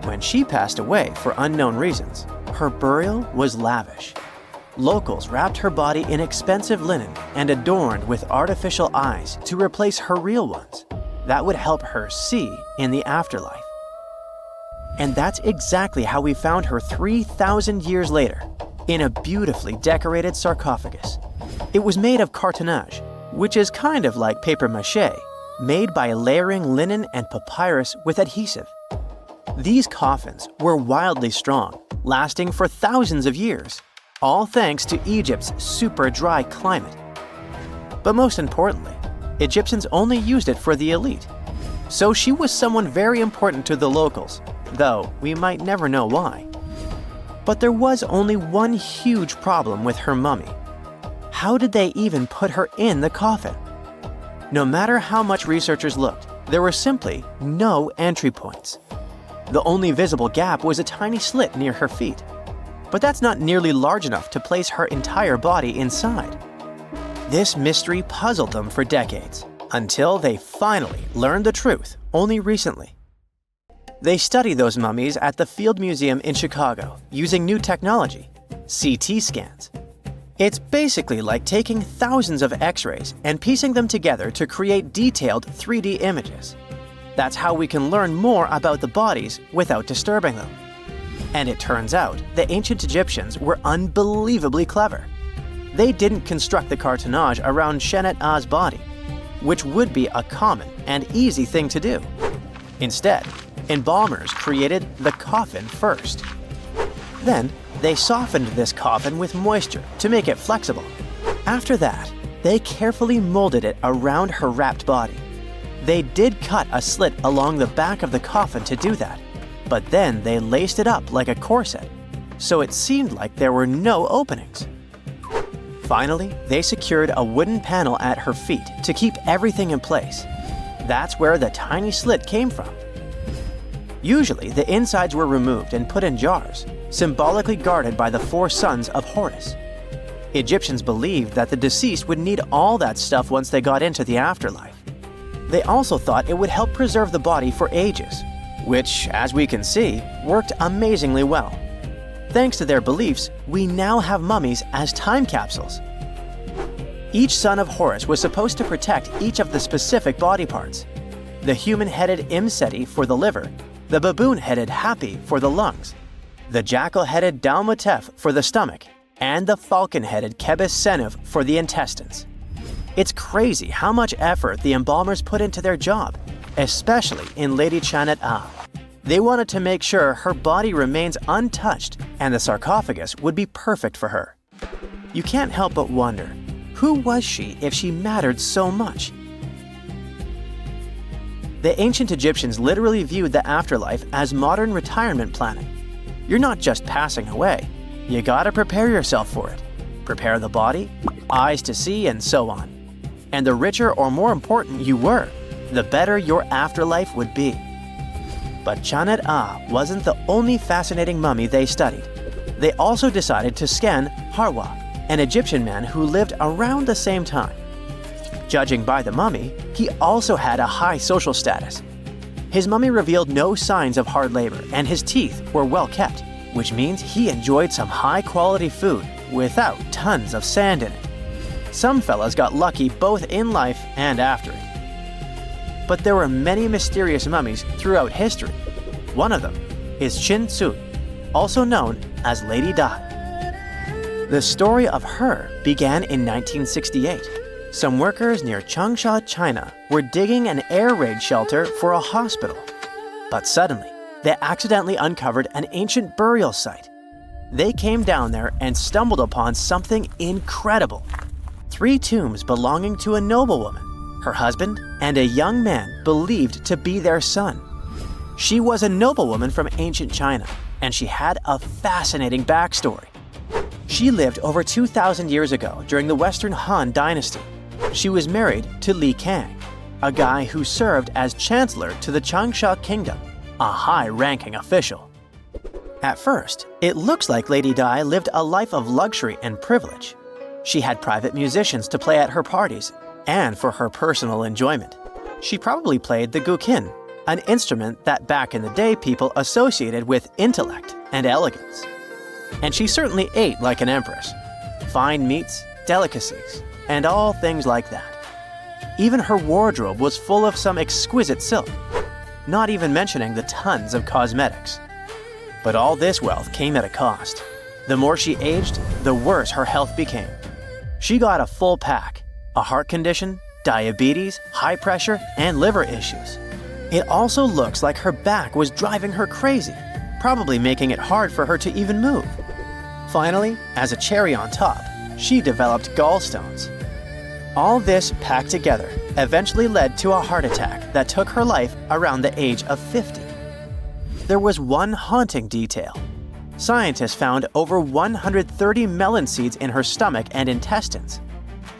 When she passed away for unknown reasons, her burial was lavish. Locals wrapped her body in expensive linen and adorned with artificial eyes to replace her real ones. That would help her see in the afterlife. And that's exactly how we found her 3,000 years later, in a beautifully decorated sarcophagus. It was made of cartonnage, which is kind of like papier-mâché, made by layering linen and papyrus with adhesive. These coffins were wildly strong, lasting for thousands of years, all thanks to Egypt's super dry climate. But most importantly, Egyptians only used it for the elite. So she was someone very important to the locals, though we might never know why. But there was only one huge problem with her mummy. How did they even put her in the coffin? No matter how much researchers looked, there were simply no entry points. The only visible gap was a tiny slit near her feet. But that's not nearly large enough to place her entire body inside. This mystery puzzled them for decades, until they finally learned the truth only recently. They study those mummies at the Field Museum in Chicago using new technology, CT scans. It's basically like taking thousands of X-rays and piecing them together to create detailed 3D images. That's how we can learn more about the bodies without disturbing them. And it turns out the ancient Egyptians were unbelievably clever. They didn't construct the cartonnage around Shennet-Ah's body, which would be a common and easy thing to do. Instead, embalmers created the coffin first. Then, they softened this coffin with moisture to make it flexible. After that, they carefully molded it around her wrapped body. They did cut a slit along the back of the coffin to do that, but then they laced it up like a corset, so it seemed like there were no openings. Finally, they secured a wooden panel at her feet to keep everything in place. That's where the tiny slit came from. Usually, the insides were removed and put in jars, symbolically guarded by the 4 sons of Horus. Egyptians believed that the deceased would need all that stuff once they got into the afterlife. They also thought it would help preserve the body for ages, which, as we can see, worked amazingly well. Thanks to their beliefs, we now have mummies as time capsules. Each son of Horus was supposed to protect each of the specific body parts. The human-headed Imseti for the liver, the baboon-headed Hapi for the lungs, the jackal-headed Dalmatef for the stomach, and the falcon-headed Kebis Senuv for the intestines. It's crazy how much effort the embalmers put into their job, especially in Lady Shennet-Ah. They wanted to make sure her body remains untouched and the sarcophagus would be perfect for her. You can't help but wonder, who was she if she mattered so much? The ancient Egyptians literally viewed the afterlife as modern retirement planning. You're not just passing away. You gotta prepare yourself for it. prepare the body, eyes to see, and so on. And the richer or more important you were, the better your afterlife would be. But Chanet-A wasn't the only fascinating mummy they studied. They also decided to scan Harwa, an Egyptian man who lived around the same time. Judging by the mummy, he also had a high social status. His mummy revealed no signs of hard labor, and his teeth were well kept, which means he enjoyed some high-quality food without tons of sand in it. Some fellas got lucky both in life and after it. But there were many mysterious mummies throughout history. One of them is Chin Tzu, also known as Lady Di. The story of her began in 1968. Some workers near Changsha, China, were digging an air raid shelter for a hospital. But suddenly, they accidentally uncovered an ancient burial site. They came down there and stumbled upon something incredible. 3 tombs belonging to a noblewoman, her husband, and a young man believed to be their son. She was a noblewoman from ancient China, and she had a fascinating backstory. She lived over 2,000 years ago during the Western Han Dynasty. She was married to Li Kang, a guy who served as chancellor to the Changsha Kingdom, a high-ranking official. At first, it looks like Lady Di lived a life of luxury and privilege. She had private musicians to play at her parties, and for her personal enjoyment. She probably played the guqin, an instrument that back in the day people associated with intellect and elegance. And she certainly ate like an empress. Fine meats, delicacies, and all things like that. Even her wardrobe was full of some exquisite silk, not even mentioning the tons of cosmetics. But all this wealth came at a cost. The more she aged, the worse her health became. She got a full pack: a heart condition, diabetes, high pressure, and liver issues. It also looks like her back was driving her crazy, probably making it hard for her to even move. Finally, as a cherry on top, she developed gallstones. All this packed together eventually led to a heart attack that took her life around the age of 50. There was one haunting detail. Scientists found over 130 melon seeds in her stomach and intestines.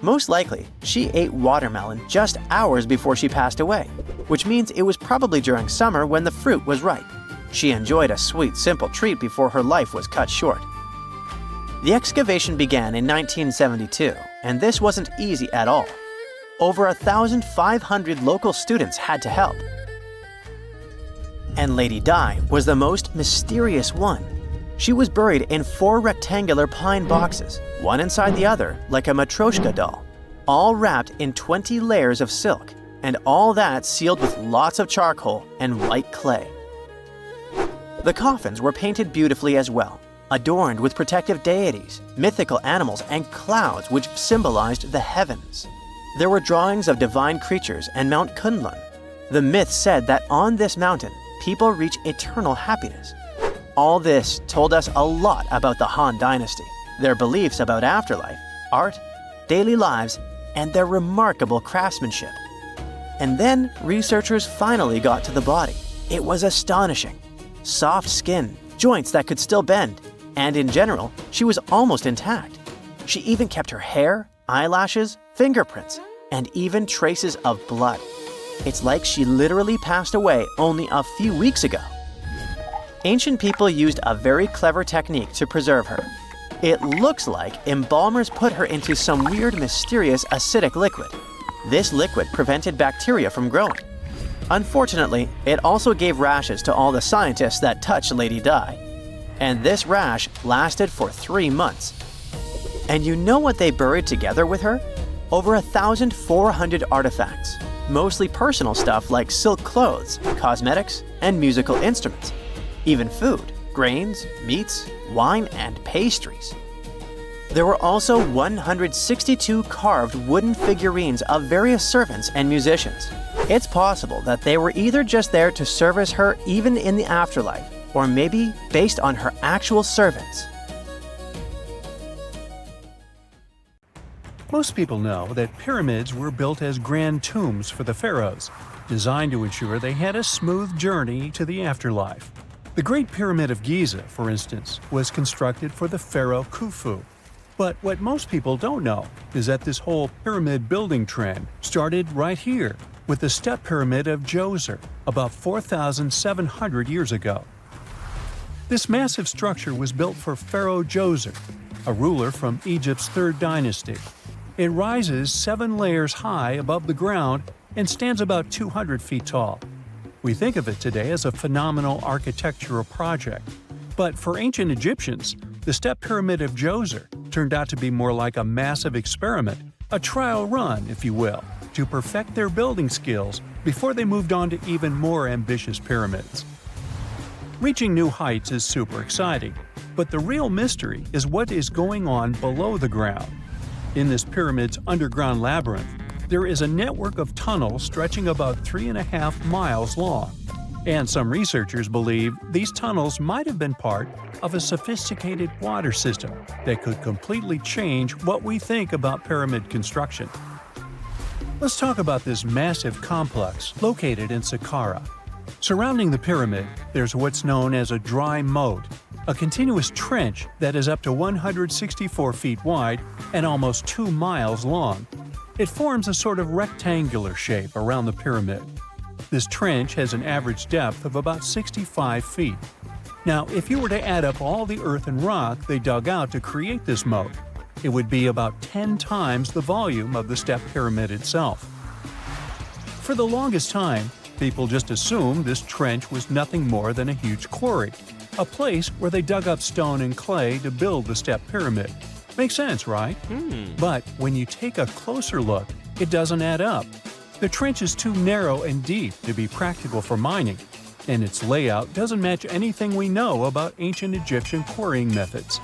Most likely, she ate watermelon just hours before she passed away, which means it was probably during summer when the fruit was ripe. She enjoyed a sweet, simple treat before her life was cut short. The excavation began in 1972, and this wasn't easy at all. Over 1,500 local students had to help. And Lady Di was the most mysterious one. She was buried in 4 rectangular pine boxes, one inside the other like a Matryoshka doll, all wrapped in 20 layers of silk, and all that sealed with lots of charcoal and white clay. The coffins were painted beautifully as well, adorned with protective deities, mythical animals, and clouds which symbolized the heavens. There were drawings of divine creatures and Mount Kunlun. The myth said that on this mountain, people reach eternal happiness. All this told us a lot about the Han Dynasty, their beliefs about afterlife, art, daily lives, and their remarkable craftsmanship. And then researchers finally got to the body. It was astonishing. Soft skin, joints that could still bend, and in general, she was almost intact. She even kept her hair, eyelashes, fingerprints, and even traces of blood. It's like she literally passed away only a few weeks ago. Ancient people used a very clever technique to preserve her. It looks like embalmers put her into some weird, mysterious acidic liquid. This liquid prevented bacteria from growing. Unfortunately, it also gave rashes to all the scientists that touched Lady Di. And this rash lasted for 3 months. And you know what they buried together with her? Over 1,400 artifacts, mostly personal stuff like silk clothes, cosmetics, and musical instruments. Even food, grains, meats, wine, and pastries. There were also 162 carved wooden figurines of various servants and musicians. It's possible that they were either just there to service her even in the afterlife, or maybe based on her actual servants. Most people know that pyramids were built as grand tombs for the pharaohs, designed to ensure they had a smooth journey to the afterlife. The Great Pyramid of Giza, for instance, was constructed for the pharaoh Khufu. But what most people don't know is that this whole pyramid building trend started right here with the step pyramid of Djoser about 4,700 years ago. This massive structure was built for Pharaoh Djoser, a ruler from Egypt's 3rd dynasty. It rises 7 layers high above the ground and stands about 200 feet tall. We think of it today as a phenomenal architectural project, but for ancient Egyptians, the step pyramid of Djoser turned out to be more like a massive experiment, a trial run, if you will, to perfect their building skills before they moved on to even more ambitious pyramids. Reaching new heights is super exciting, but the real mystery is what is going on below the ground. In this pyramid's underground labyrinth, there is a network of tunnels stretching about 3.5 miles long, and some researchers believe these tunnels might have been part of a sophisticated water system that could completely change what we think about pyramid construction. Let's talk about this massive complex located in Saqqara. Surrounding the pyramid, there's what's known as a dry moat, a continuous trench that is up to 164 feet wide and almost 2 miles long. It forms a sort of rectangular shape around the pyramid. This trench has an average depth of about 65 feet. Now, if you were to add up all the earth and rock they dug out to create this moat, it would be about 10 times the volume of the step pyramid itself. For the longest time, people just assumed this trench was nothing more than a huge quarry, a place where they dug up stone and clay to build the step pyramid. Makes sense, right? But when you take a closer look, it doesn't add up. The trench is too narrow and deep to be practical for mining, and its layout doesn't match anything we know about ancient Egyptian quarrying methods.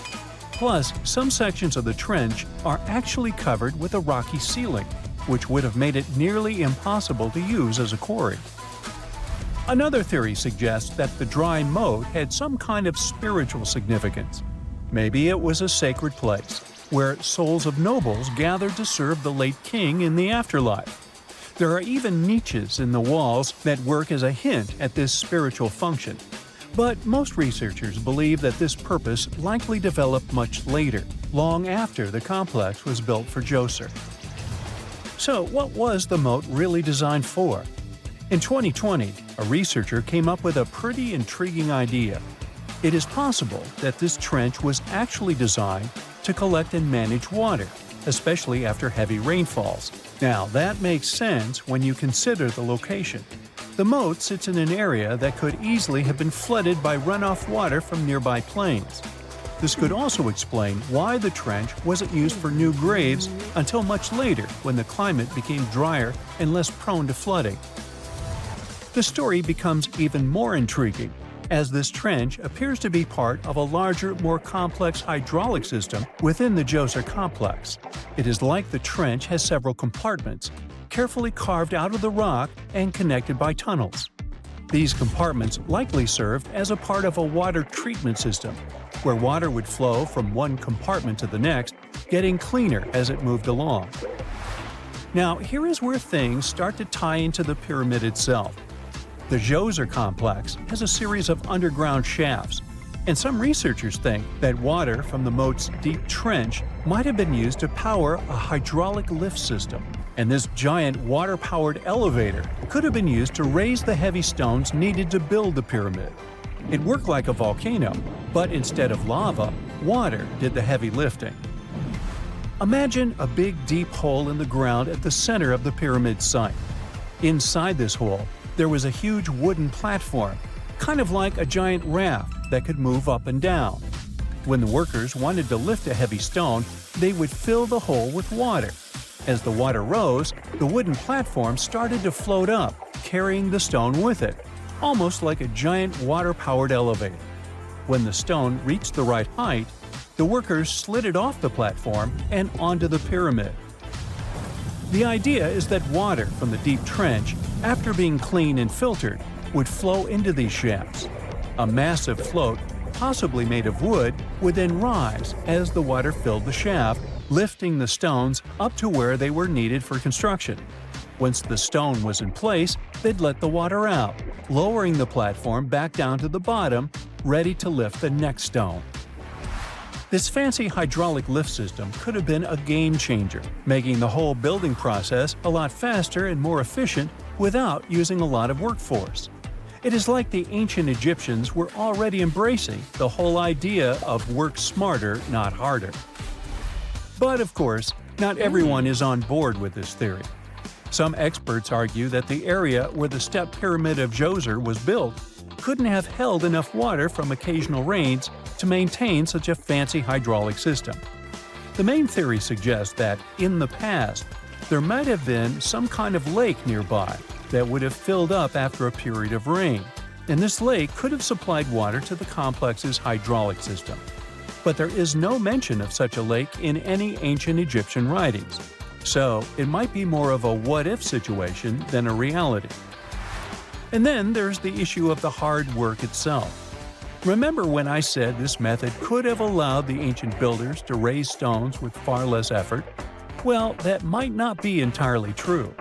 Plus, some sections of the trench are actually covered with a rocky ceiling, which would have made it nearly impossible to use as a quarry. Another theory suggests that the dry moat had some kind of spiritual significance. Maybe it was a sacred place, where souls of nobles gathered to serve the late king in the afterlife. There are even niches in the walls that work as a hint at this spiritual function. But most researchers believe that this purpose likely developed much later, long after the complex was built for Djoser. So, what was the moat really designed for? In 2020, a researcher came up with a pretty intriguing idea. It is possible that this trench was actually designed to collect and manage water, especially after heavy rainfalls. Now, that makes sense when you consider the location. The moat sits in an area that could easily have been flooded by runoff water from nearby plains. This could also explain why the trench wasn't used for new graves until much later when the climate became drier and less prone to flooding. The story becomes even more intriguing, as this trench appears to be part of a larger, more complex hydraulic system within the Djoser complex. It is like the trench has several compartments, carefully carved out of the rock and connected by tunnels. These compartments likely served as a part of a water treatment system, where water would flow from one compartment to the next, getting cleaner as it moved along. Now, here is where things start to tie into the pyramid itself. The Djoser complex has a series of underground shafts, and some researchers think that water from the moat's deep trench might have been used to power a hydraulic lift system, and this giant water-powered elevator could have been used to raise the heavy stones needed to build the pyramid. It worked like a volcano, but instead of lava, water did the heavy lifting. Imagine a big deep hole in the ground at the center of the pyramid site. Inside this hole, there was a huge wooden platform, kind of like a giant raft that could move up and down. When the workers wanted to lift a heavy stone, they would fill the hole with water. As the water rose, the wooden platform started to float up, carrying the stone with it, almost like a giant water-powered elevator. When the stone reached the right height, the workers slid it off the platform and onto the pyramid. The idea is that water from the deep trench, after being cleaned and filtered, would flow into these shafts. A massive float, possibly made of wood, would then rise as the water filled the shaft, lifting the stones up to where they were needed for construction. Once the stone was in place, they'd let the water out, lowering the platform back down to the bottom, ready to lift the next stone. This fancy hydraulic lift system could have been a game changer, making the whole building process a lot faster and more efficient without using a lot of workforce. It is like the ancient Egyptians were already embracing the whole idea of work smarter, not harder. But of course, not everyone is on board with this theory. Some experts argue that the area where the step pyramid of Djoser was built couldn't have held enough water from occasional rains to maintain such a fancy hydraulic system. The main theory suggests that, in the past, there might have been some kind of lake nearby that would have filled up after a period of rain, and this lake could have supplied water to the complex's hydraulic system. But there is no mention of such a lake in any ancient Egyptian writings, so it might be more of a what-if situation than a reality. And then there's the issue of the hard work itself. Remember when I said this method could have allowed the ancient builders to raise stones with far less effort? Well, that might not be entirely true.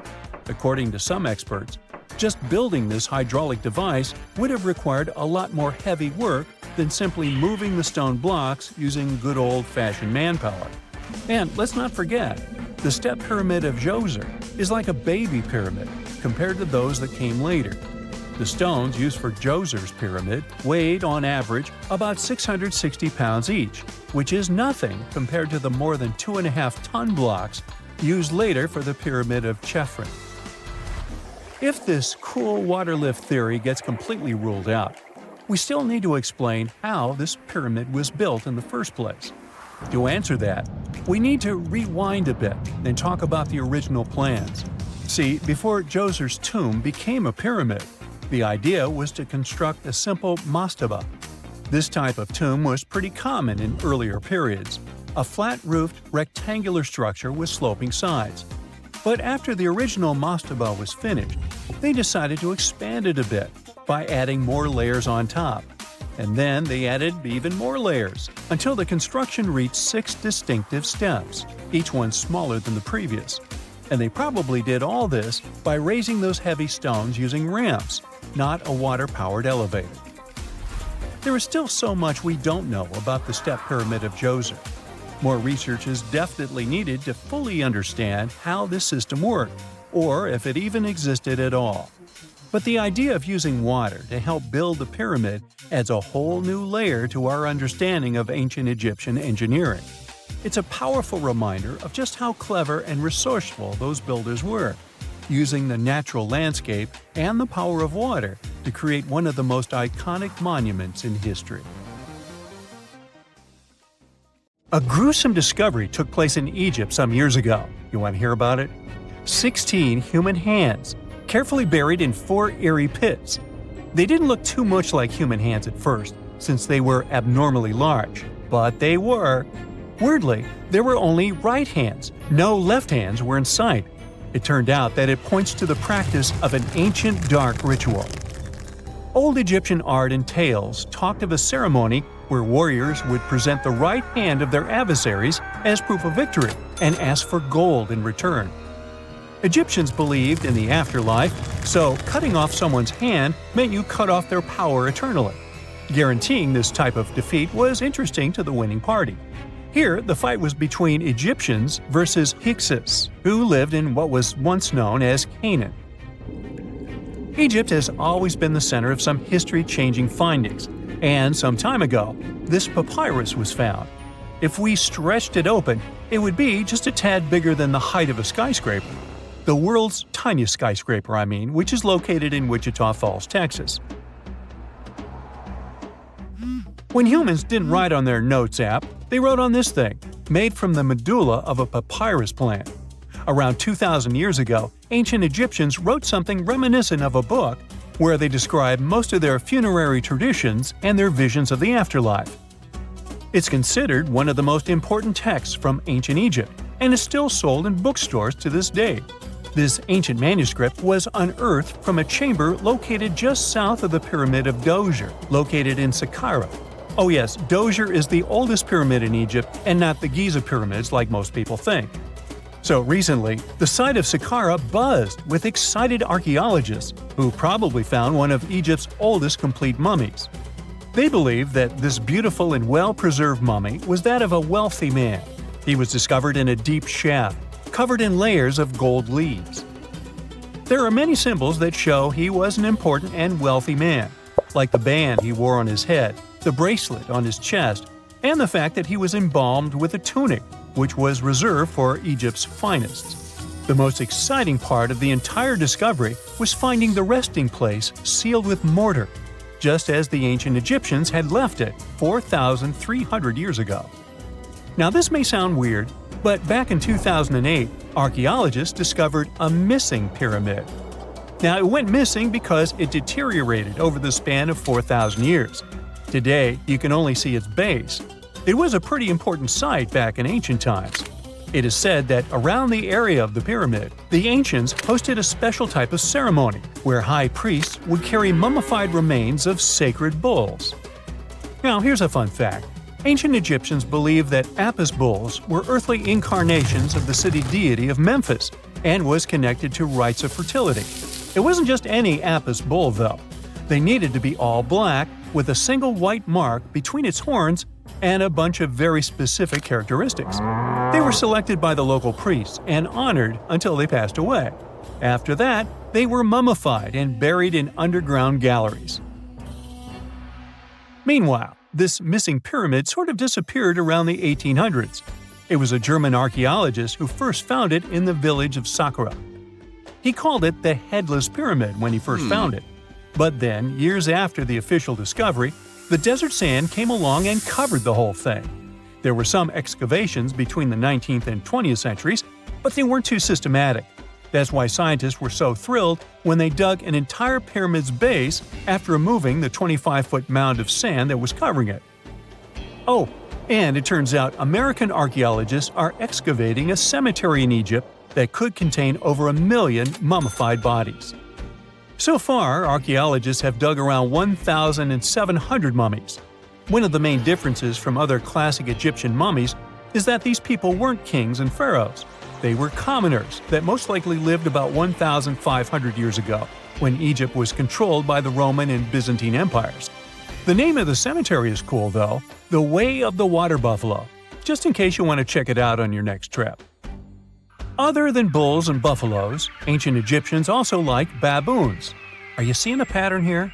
According to some experts, just building this hydraulic device would have required a lot more heavy work than simply moving the stone blocks using good old-fashioned manpower. And let's not forget, the step pyramid of Djoser is like a baby pyramid compared to those that came later. The stones used for Djoser's pyramid weighed, on average, about 660 pounds each, which is nothing compared to the more than 2.5-ton blocks used later for the pyramid of Chephren. If this cool water lift theory gets completely ruled out, we still need to explain how this pyramid was built in the first place. To answer that, we need to rewind a bit and talk about the original plans. See, before Djoser's tomb became a pyramid, the idea was to construct a simple mastaba. This type of tomb was pretty common in earlier periods, a flat-roofed, rectangular structure with sloping sides. But after the original mastaba was finished, they decided to expand it a bit by adding more layers on top. And then they added even more layers, until the construction reached 6 distinctive steps, each one smaller than the previous. And they probably did all this by raising those heavy stones using ramps, not a water-powered elevator. There is still so much we don't know about the step pyramid of Djoser. More research is definitely needed to fully understand how this system worked, or if it even existed at all. But the idea of using water to help build the pyramid adds a whole new layer to our understanding of ancient Egyptian engineering. It's a powerful reminder of just how clever and resourceful those builders were, using the natural landscape and the power of water to create one of the most iconic monuments in history. A gruesome discovery took place in Egypt some years ago. You want to hear about it? 16 human hands, carefully buried in 4 eerie pits. They didn't look too much like human hands at first, since they were abnormally large, but they were. Weirdly, there were only right hands. No left hands were in sight. It turned out that it points to the practice of an ancient dark ritual. Old Egyptian art and tales talked of a ceremony where warriors would present the right hand of their adversaries as proof of victory and ask for gold in return. Egyptians believed in the afterlife, so cutting off someone's hand meant you cut off their power eternally. Guaranteeing this type of defeat was interesting to the winning party. Here, the fight was between Egyptians versus Hyksos, who lived in what was once known as Canaan. Egypt has always been the center of some history-changing findings, and some time ago, this papyrus was found. If we stretched it open, it would be just a tad bigger than the height of a skyscraper. The world's tiniest skyscraper, which is located in Wichita Falls, Texas. When humans didn't write on their notes app, they wrote on this thing, made from the medulla of a papyrus plant. Around 2,000 years ago, ancient Egyptians wrote something reminiscent of a book where they describe most of their funerary traditions and their visions of the afterlife. It's considered one of the most important texts from ancient Egypt and is still sold in bookstores to this day. This ancient manuscript was unearthed from a chamber located just south of the Pyramid of Djoser, located in Saqqara. Oh yes, Djoser is the oldest pyramid in Egypt and not the Giza pyramids like most people think. So recently, the site of Saqqara buzzed with excited archaeologists who probably found one of Egypt's oldest complete mummies. They believe that this beautiful and well-preserved mummy was that of a wealthy man. He was discovered in a deep shaft, covered in layers of gold leaves. There are many symbols that show he was an important and wealthy man, like the band he wore on his head, the bracelet on his chest, and the fact that he was embalmed with a tunic, which was reserved for Egypt's finest. The most exciting part of the entire discovery was finding the resting place sealed with mortar, just as the ancient Egyptians had left it 4,300 years ago. Now this may sound weird, but back in 2008, archaeologists discovered a missing pyramid. Now it went missing because it deteriorated over the span of 4,000 years. Today, you can only see its base. It was a pretty important site back in ancient times. It is said that around the area of the pyramid, the ancients hosted a special type of ceremony where high priests would carry mummified remains of sacred bulls. Now here's a fun fact. Ancient Egyptians believed that Apis bulls were earthly incarnations of the city deity of Memphis and was connected to rites of fertility. It wasn't just any Apis bull, though. They needed to be all black, with a single white mark between its horns and a bunch of very specific characteristics. They were selected by the local priests and honored until they passed away. After that, they were mummified and buried in underground galleries. Meanwhile, this missing pyramid sort of disappeared around the 1800s. It was a German archaeologist who first found it in the village of Saqqara. He called it the Headless Pyramid when he first found it. But then, years after the official discovery, the desert sand came along and covered the whole thing. There were some excavations between the 19th and 20th centuries, but they weren't too systematic. That's why scientists were so thrilled when they dug an entire pyramid's base after removing the 25-foot mound of sand that was covering it. Oh, and it turns out American archaeologists are excavating a cemetery in Egypt that could contain over 1 million mummified bodies. So far, archaeologists have dug around 1,700 mummies. One of the main differences from other classic Egyptian mummies is that these people weren't kings and pharaohs. They were commoners that most likely lived about 1,500 years ago, when Egypt was controlled by the Roman and Byzantine empires. The name of the cemetery is cool, though, the Way of the Water Buffalo, just in case you want to check it out on your next trip. Other than bulls and buffaloes, ancient Egyptians also liked baboons. Are you seeing a pattern here?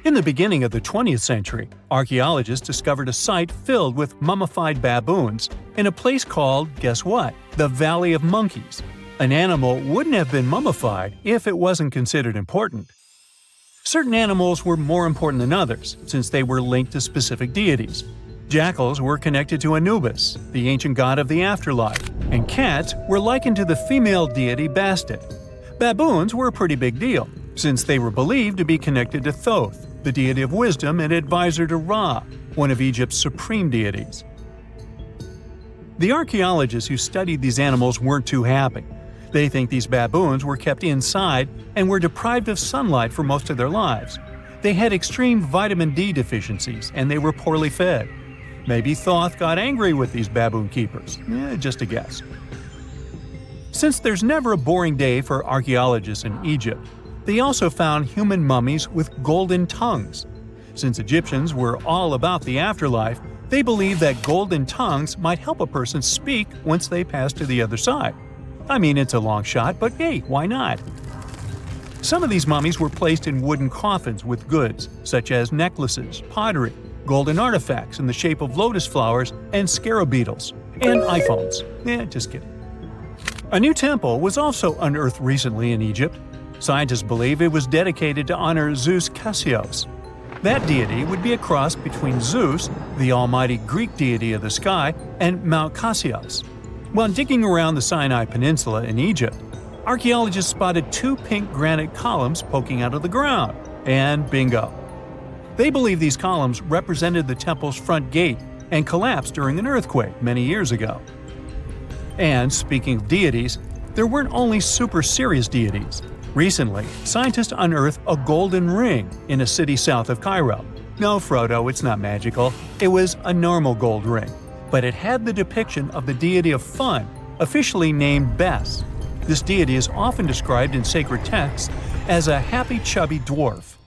In the beginning of the 20th century, archaeologists discovered a site filled with mummified baboons in a place called, guess what? The Valley of Monkeys. An animal wouldn't have been mummified if it wasn't considered important. Certain animals were more important than others, since they were linked to specific deities. Jackals were connected to Anubis, the ancient god of the afterlife, and cats were likened to the female deity Bastet. Baboons were a pretty big deal, since they were believed to be connected to Thoth, the deity of wisdom and advisor to Ra, one of Egypt's supreme deities. The archaeologists who studied these animals weren't too happy. They think these baboons were kept inside and were deprived of sunlight for most of their lives. They had extreme vitamin D deficiencies and they were poorly fed. Maybe Thoth got angry with these baboon keepers. Just a guess. Since there's never a boring day for archaeologists in Egypt, they also found human mummies with golden tongues. Since Egyptians were all about the afterlife, they believed that golden tongues might help a person speak once they pass to the other side. I mean, it's a long shot, but hey, why not? Some of these mummies were placed in wooden coffins with goods, such as necklaces, pottery, golden artifacts in the shape of lotus flowers and scarab beetles, and iPhones. Just kidding. A new temple was also unearthed recently in Egypt. Scientists believe it was dedicated to honor Zeus Cassios. That deity would be a cross between Zeus, the almighty Greek deity of the sky, and Mount Cassios. While digging around the Sinai Peninsula in Egypt, archaeologists spotted 2 pink granite columns poking out of the ground, and bingo. They believe these columns represented the temple's front gate and collapsed during an earthquake many years ago. And speaking of deities, there weren't only super serious deities. Recently, scientists unearthed a golden ring in a city south of Cairo. No, Frodo, it's not magical. It was a normal gold ring, but it had the depiction of the deity of fun, officially named Bes. This deity is often described in sacred texts as a happy chubby dwarf.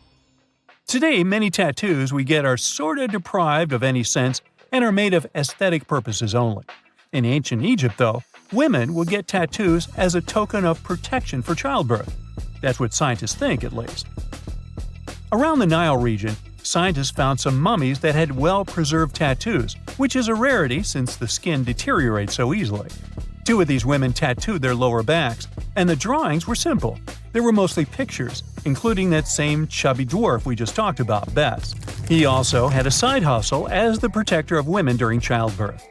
Today, many tattoos we get are sorta deprived of any sense and are made of aesthetic purposes only. In ancient Egypt, though, women would get tattoos as a token of protection for childbirth. That's what scientists think, at least. Around the Nile region, scientists found some mummies that had well-preserved tattoos, which is a rarity since the skin deteriorates so easily. 2 of these women tattooed their lower backs, and the drawings were simple. They were mostly pictures, including that same chubby dwarf we just talked about, Bess. He also had a side hustle as the protector of women during childbirth.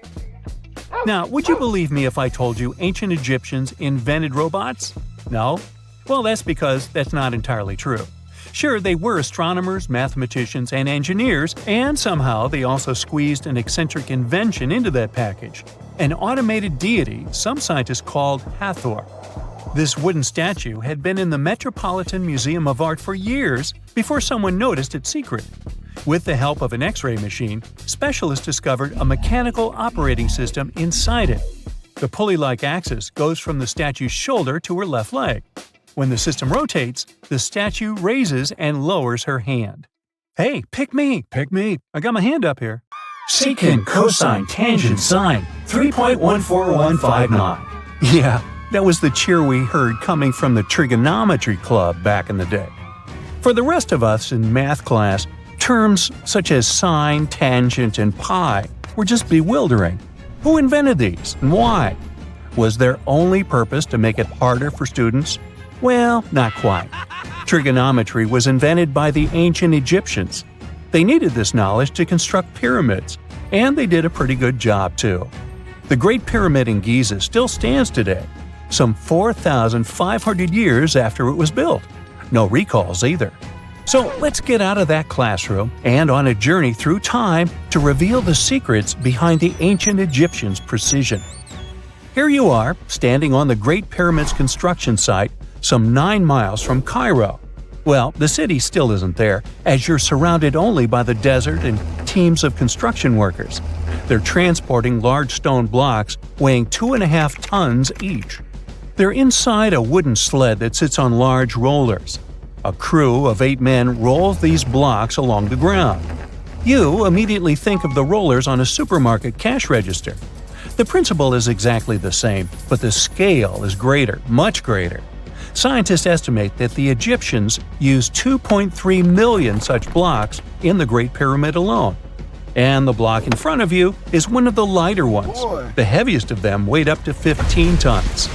Now, would you believe me if I told you ancient Egyptians invented robots? No? Well, that's because that's not entirely true. Sure, they were astronomers, mathematicians, and engineers, and somehow they also squeezed an eccentric invention into that package. An automated deity some scientists called Hathor. This wooden statue had been in the Metropolitan Museum of Art for years before someone noticed its secret. With the help of an X-ray machine, specialists discovered a mechanical operating system inside it. The pulley-like axis goes from the statue's shoulder to her left leg. When the system rotates, the statue raises and lowers her hand. Hey, pick me! I got my hand up here. Secant, cosine, tangent, sine, 3.14159. Yeah, that was the cheer we heard coming from the trigonometry club back in the day. For the rest of us in math class, terms such as sine, tangent, and pi were just bewildering. Who invented these and why? Was their only purpose to make it harder for students? Well, not quite. Trigonometry was invented by the ancient Egyptians. They needed this knowledge to construct pyramids, and they did a pretty good job too. The Great Pyramid in Giza still stands today, some 4,500 years after it was built. No recalls either. So let's get out of that classroom and on a journey through time to reveal the secrets behind the ancient Egyptians' precision. Here you are, standing on the Great Pyramid's construction site, some 9 miles from Cairo. Well, the city still isn't there, as you're surrounded only by the desert and teams of construction workers. They're transporting large stone blocks weighing 2.5 tons each. They're inside a wooden sled that sits on large rollers. A crew of 8 men rolls these blocks along the ground. You immediately think of the rollers on a supermarket cash register. The principle is exactly the same, but the scale is greater, much greater. Scientists estimate that the Egyptians used 2.3 million such blocks in the Great Pyramid alone. And the block in front of you is one of the lighter ones. The heaviest of them weighed up to 15 tons.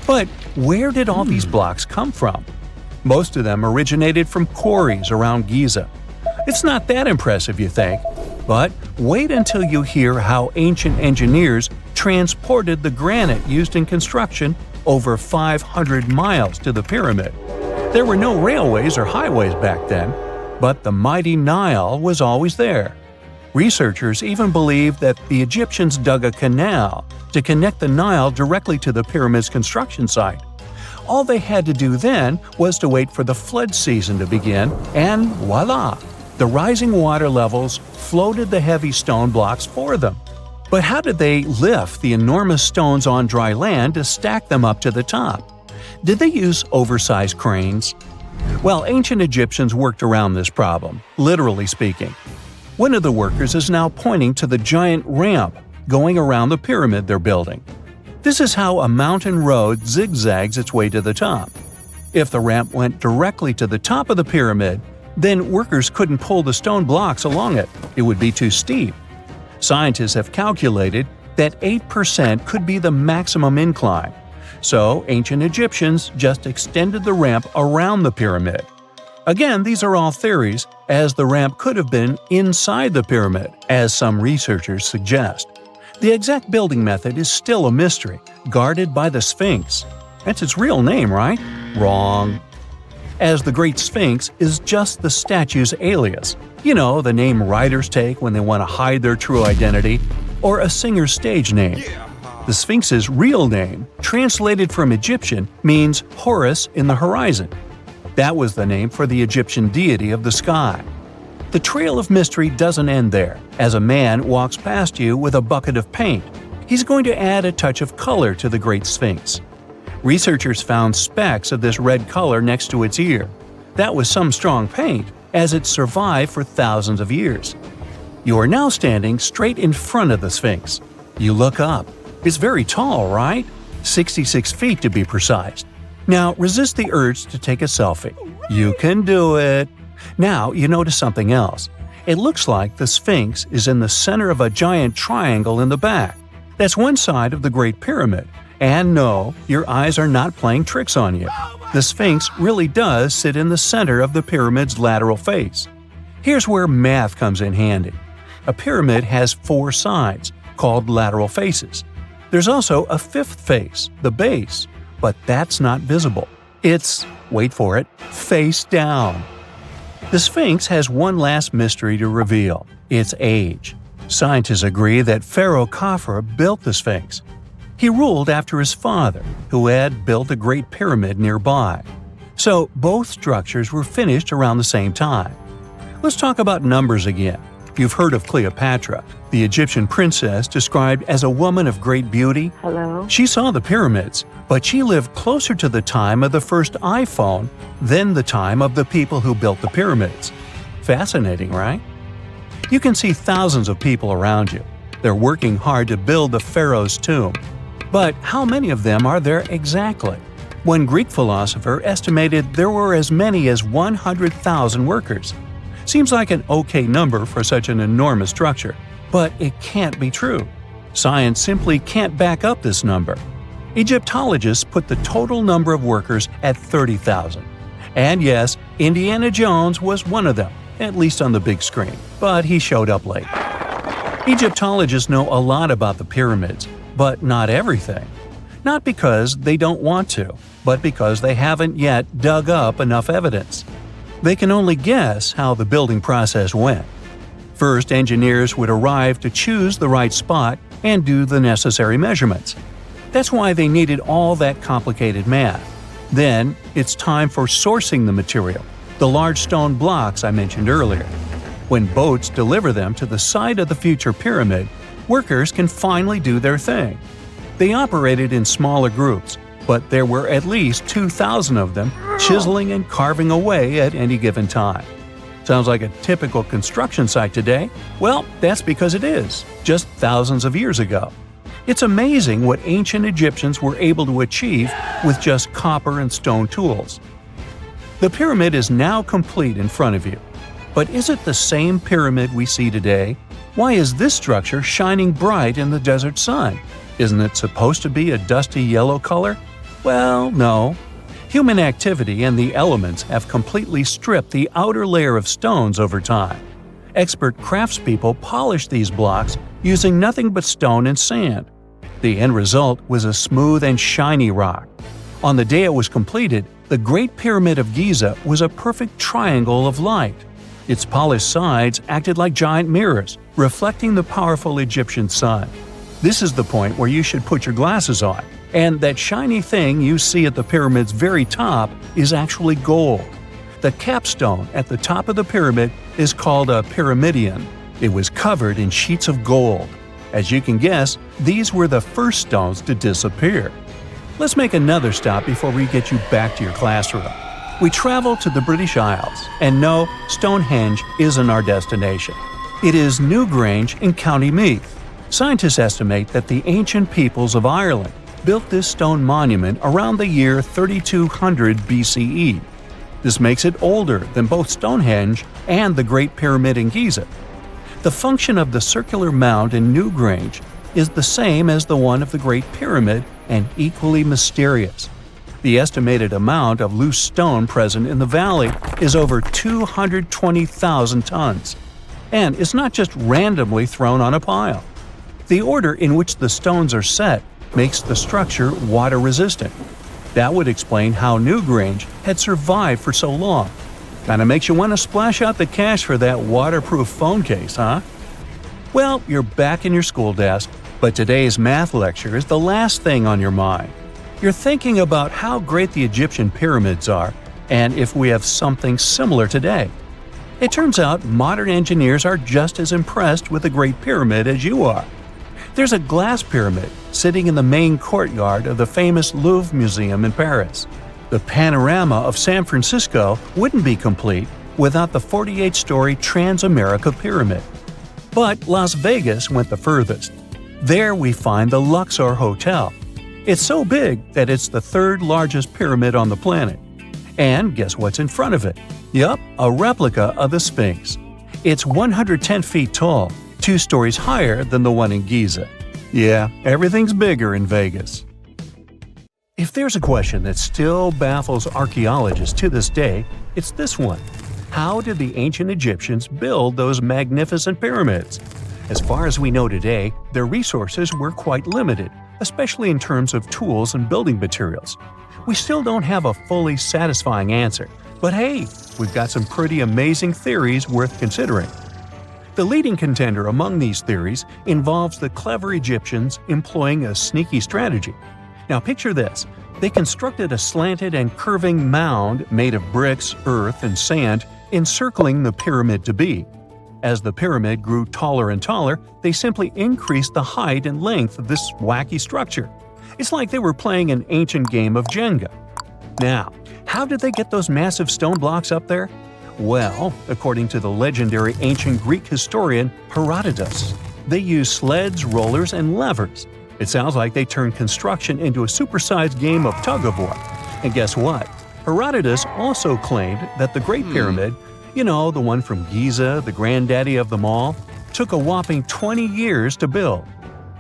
But where did all these blocks come from? Most of them originated from quarries around Giza. It's not that impressive, you think? But wait until you hear how ancient engineers transported the granite used in construction over 500 miles to the pyramid. There were no railways or highways back then, but the mighty Nile was always there. Researchers even believe that the Egyptians dug a canal to connect the Nile directly to the pyramid's construction site. All they had to do then was to wait for the flood season to begin, and voila! The rising water levels floated the heavy stone blocks for them. But how did they lift the enormous stones on dry land to stack them up to the top? Did they use oversized cranes? Well, ancient Egyptians worked around this problem, literally speaking. One of the workers is now pointing to the giant ramp going around the pyramid they're building. This is how a mountain road zigzags its way to the top. If the ramp went directly to the top of the pyramid, then workers couldn't pull the stone blocks along it. It would be too steep. Scientists have calculated that 8% could be the maximum incline. So ancient Egyptians just extended the ramp around the pyramid. Again, these are all theories, as the ramp could have been inside the pyramid, as some researchers suggest. The exact building method is still a mystery, guarded by the Sphinx. That's its real name, right? Wrong. As the Great Sphinx is just the statue's alias. You know, the name writers take when they want to hide their true identity, or a singer's stage name. The Sphinx's real name, translated from Egyptian, means Horus in the horizon. That was the name for the Egyptian deity of the sky. The trail of mystery doesn't end there, as a man walks past you with a bucket of paint. He's going to add a touch of color to the Great Sphinx. Researchers found specks of this red color next to its ear. That was some strong paint, as it survived for thousands of years. You are now standing straight in front of the Sphinx. You look up. It's very tall, right? 66 feet to be precise. Now resist the urge to take a selfie. You can do it. Now you notice something else. It looks like the Sphinx is in the center of a giant triangle in the back. That's one side of the Great Pyramid. And no, your eyes are not playing tricks on you. The Sphinx really does sit in the center of the pyramid's lateral face. Here's where math comes in handy. A pyramid has 4 sides, called lateral faces. There's also a 5th face, the base, but that's not visible. It's, wait for it, face down. The Sphinx has one last mystery to reveal: its age. Scientists agree that Pharaoh Khafre built the Sphinx. He ruled after his father, who had built a great pyramid nearby. So both structures were finished around the same time. Let's talk about numbers again. You've heard of Cleopatra, the Egyptian princess described as a woman of great beauty. Hello? She saw the pyramids, but she lived closer to the time of the first iPhone than the time of the people who built the pyramids. Fascinating, right? You can see thousands of people around you. They're working hard to build the pharaoh's tomb. But how many of them are there exactly? One Greek philosopher estimated there were as many as 100,000 workers. Seems like an okay number for such an enormous structure, but it can't be true. Science simply can't back up this number. Egyptologists put the total number of workers at 30,000. And yes, Indiana Jones was one of them, at least on the big screen, but he showed up late. Egyptologists know a lot about the pyramids, but not everything. Not because they don't want to, but because they haven't yet dug up enough evidence. They can only guess how the building process went. First, engineers would arrive to choose the right spot and do the necessary measurements. That's why they needed all that complicated math. Then, it's time for sourcing the material, the large stone blocks I mentioned earlier. When boats deliver them to the site of the future pyramid, workers can finally do their thing. They operated in smaller groups, but there were at least 2,000 of them chiseling and carving away at any given time. Sounds like a typical construction site today? Well, that's because it is, just thousands of years ago. It's amazing what ancient Egyptians were able to achieve with just copper and stone tools. The pyramid is now complete in front of you. But is it the same pyramid we see today? Why is this structure shining bright in the desert sun? Isn't it supposed to be a dusty yellow color? Well, no. Human activity and the elements have completely stripped the outer layer of stones over time. Expert craftspeople polished these blocks using nothing but stone and sand. The end result was a smooth and shiny rock. On the day it was completed, the Great Pyramid of Giza was a perfect triangle of light. Its polished sides acted like giant mirrors, reflecting the powerful Egyptian sun. This is the point where you should put your glasses on, and that shiny thing you see at the pyramid's very top is actually gold. The capstone at the top of the pyramid is called a pyramidion. It was covered in sheets of gold. As you can guess, these were the first stones to disappear. Let's make another stop before we get you back to your classroom. We travel to the British Isles, and no, Stonehenge isn't our destination. It is Newgrange in County Meath. Scientists estimate that the ancient peoples of Ireland built this stone monument around the year 3200 BCE. This makes it older than both Stonehenge and the Great Pyramid in Giza. The function of the circular mound in Newgrange is the same as the one of the Great Pyramid and equally mysterious. The estimated amount of loose stone present in the valley is over 220,000 tons. And it's not just randomly thrown on a pile. The order in which the stones are set makes the structure water-resistant. That would explain how Newgrange had survived for so long. Kinda makes you want to splash out the cash for that waterproof phone case, huh? Well, you're back in your school desk, but today's math lecture is the last thing on your mind. You're thinking about how great the Egyptian pyramids are, and if we have something similar today. It turns out modern engineers are just as impressed with the Great Pyramid as you are. There's a glass pyramid sitting in the main courtyard of the famous Louvre Museum in Paris. The panorama of San Francisco wouldn't be complete without the 48-story Trans-America Pyramid. But Las Vegas went the furthest. There we find the Luxor Hotel. It's so big that it's the third largest pyramid on the planet. And guess what's in front of it? Yup, a replica of the Sphinx. It's 110 feet tall, 2 stories higher than the one in Giza. Yeah, everything's bigger in Vegas. If there's a question that still baffles archaeologists to this day, it's this one. How did the ancient Egyptians build those magnificent pyramids? As far as we know today, their resources were quite limited, especially in terms of tools and building materials. We still don't have a fully satisfying answer, but hey, we've got some pretty amazing theories worth considering. The leading contender among these theories involves the clever Egyptians employing a sneaky strategy. Now picture this. They constructed a slanted and curving mound made of bricks, earth, and sand encircling the pyramid to be. As the pyramid grew taller and taller, they simply increased the height and length of this wacky structure. It's like they were playing an ancient game of Jenga. Now, how did they get those massive stone blocks up there? Well, according to the legendary ancient Greek historian Herodotus, they used sleds, rollers, and levers. It sounds like they turned construction into a supersized game of tug-of-war. And guess what? Herodotus also claimed that the Great Pyramid, the one from Giza, the granddaddy of them all, took a whopping 20 years to build.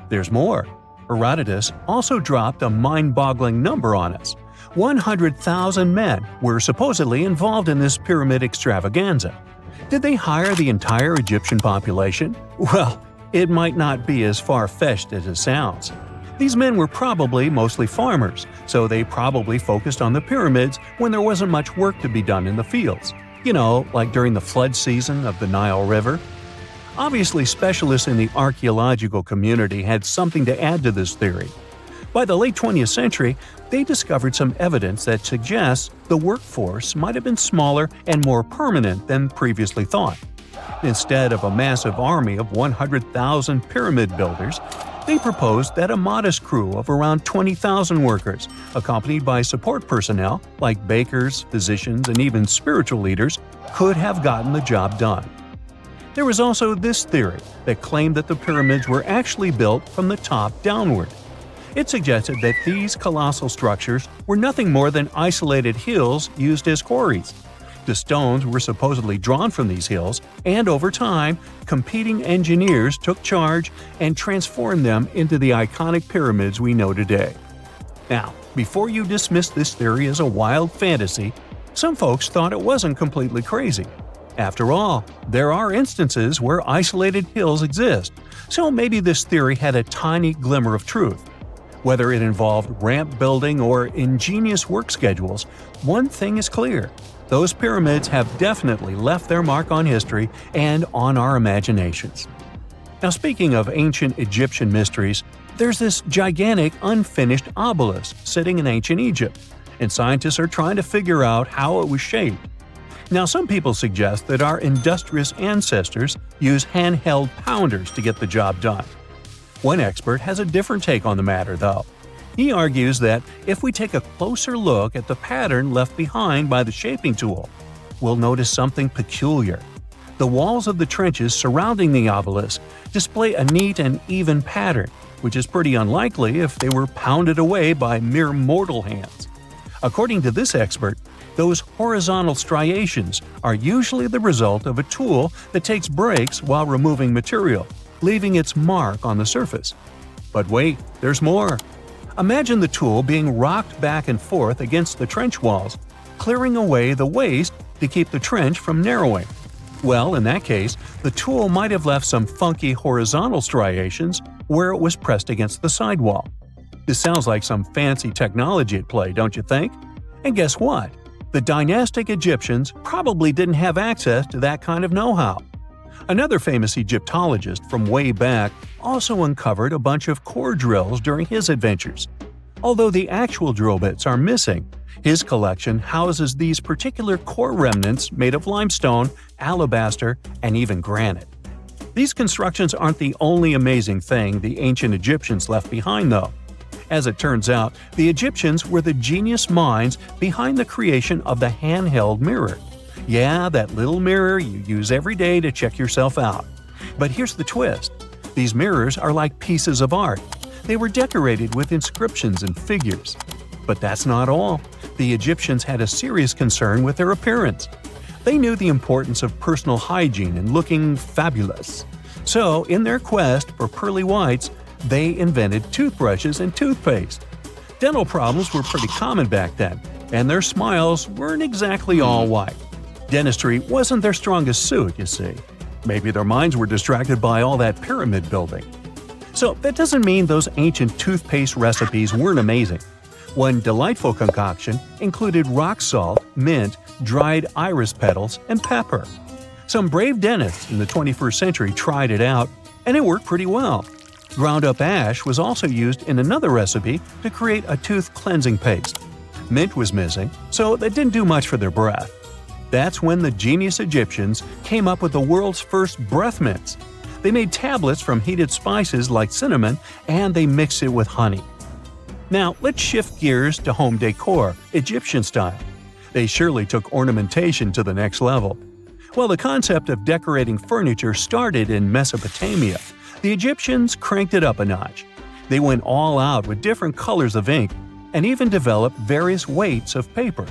There's more. Herodotus also dropped a mind-boggling number on us. 100,000 men were supposedly involved in this pyramid extravaganza. Did they hire the entire Egyptian population? Well, it might not be as far-fetched as it sounds. These men were probably mostly farmers, so they probably focused on the pyramids when there wasn't much work to be done in the fields. Like during the flood season of the Nile River. Obviously, specialists in the archaeological community had something to add to this theory. By the late 20th century, they discovered some evidence that suggests the workforce might have been smaller and more permanent than previously thought. Instead of a massive army of 100,000 pyramid builders, they proposed that a modest crew of around 20,000 workers, accompanied by support personnel like bakers, physicians, and even spiritual leaders, could have gotten the job done. There was also this theory that claimed that the pyramids were actually built from the top downward. It suggested that these colossal structures were nothing more than isolated hills used as quarries. The stones were supposedly drawn from these hills, and over time, competing engineers took charge and transformed them into the iconic pyramids we know today. Now, before you dismiss this theory as a wild fantasy, some folks thought it wasn't completely crazy. After all, there are instances where isolated hills exist, so maybe this theory had a tiny glimmer of truth. Whether it involved ramp building or ingenious work schedules, one thing is clear. Those pyramids have definitely left their mark on history and on our imaginations. Now, speaking of ancient Egyptian mysteries, there's this gigantic unfinished obelisk sitting in ancient Egypt, and scientists are trying to figure out how it was shaped. Now, some people suggest that our industrious ancestors used handheld pounders to get the job done. One expert has a different take on the matter, though. He argues that if we take a closer look at the pattern left behind by the shaping tool, we'll notice something peculiar. The walls of the trenches surrounding the obelisk display a neat and even pattern, which is pretty unlikely if they were pounded away by mere mortal hands. According to this expert, those horizontal striations are usually the result of a tool that takes breaks while removing material, leaving its mark on the surface. But wait, there's more. Imagine the tool being rocked back and forth against the trench walls, clearing away the waste to keep the trench from narrowing. Well, in that case, the tool might have left some funky horizontal striations where it was pressed against the sidewall. This sounds like some fancy technology at play, don't you think? And guess what? The dynastic Egyptians probably didn't have access to that kind of know-how. Another famous Egyptologist from way back also uncovered a bunch of core drills during his adventures. Although the actual drill bits are missing, his collection houses these particular core remnants made of limestone, alabaster, and even granite. These constructions aren't the only amazing thing the ancient Egyptians left behind, though. As it turns out, the Egyptians were the genius minds behind the creation of the handheld mirror. Yeah, that little mirror you use every day to check yourself out. But here's the twist. These mirrors are like pieces of art. They were decorated with inscriptions and figures. But that's not all. The Egyptians had a serious concern with their appearance. They knew the importance of personal hygiene and looking fabulous. So, in their quest for pearly whites, they invented toothbrushes and toothpaste. Dental problems were pretty common back then, and their smiles weren't exactly all white. Dentistry wasn't their strongest suit, you see. Maybe their minds were distracted by all that pyramid building. So that doesn't mean those ancient toothpaste recipes weren't amazing. One delightful concoction included rock salt, mint, dried iris petals, and pepper. Some brave dentists in the 21st century tried it out, and it worked pretty well. Ground-up ash was also used in another recipe to create a tooth cleansing paste. Mint was missing, so that didn't do much for their breath. That's when the genius Egyptians came up with the world's first breath mints. They made tablets from heated spices like cinnamon, and they mixed it with honey. Now, let's shift gears to home decor, Egyptian style. They surely took ornamentation to the next level. While the concept of decorating furniture started in Mesopotamia, the Egyptians cranked it up a notch. They went all out with different colors of ink and even developed various weights of paper.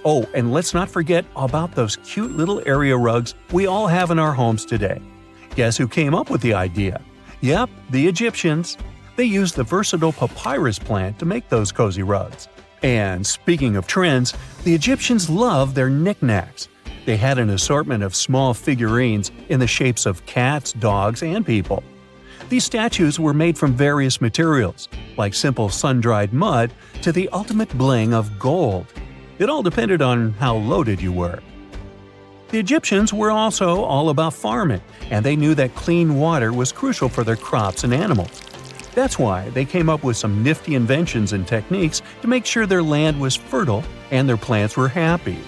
Oh, and let's not forget about those cute little area rugs we all have in our homes today. Guess who came up with the idea? Yep, the Egyptians. They used the versatile papyrus plant to make those cozy rugs. And speaking of trends, the Egyptians loved their knickknacks. They had an assortment of small figurines in the shapes of cats, dogs, and people. These statues were made from various materials, like simple sun-dried mud to the ultimate bling of gold. It all depended on how loaded you were. The Egyptians were also all about farming, and they knew that clean water was crucial for their crops and animals. That's why they came up with some nifty inventions and techniques to make sure their land was fertile and their plants were happy.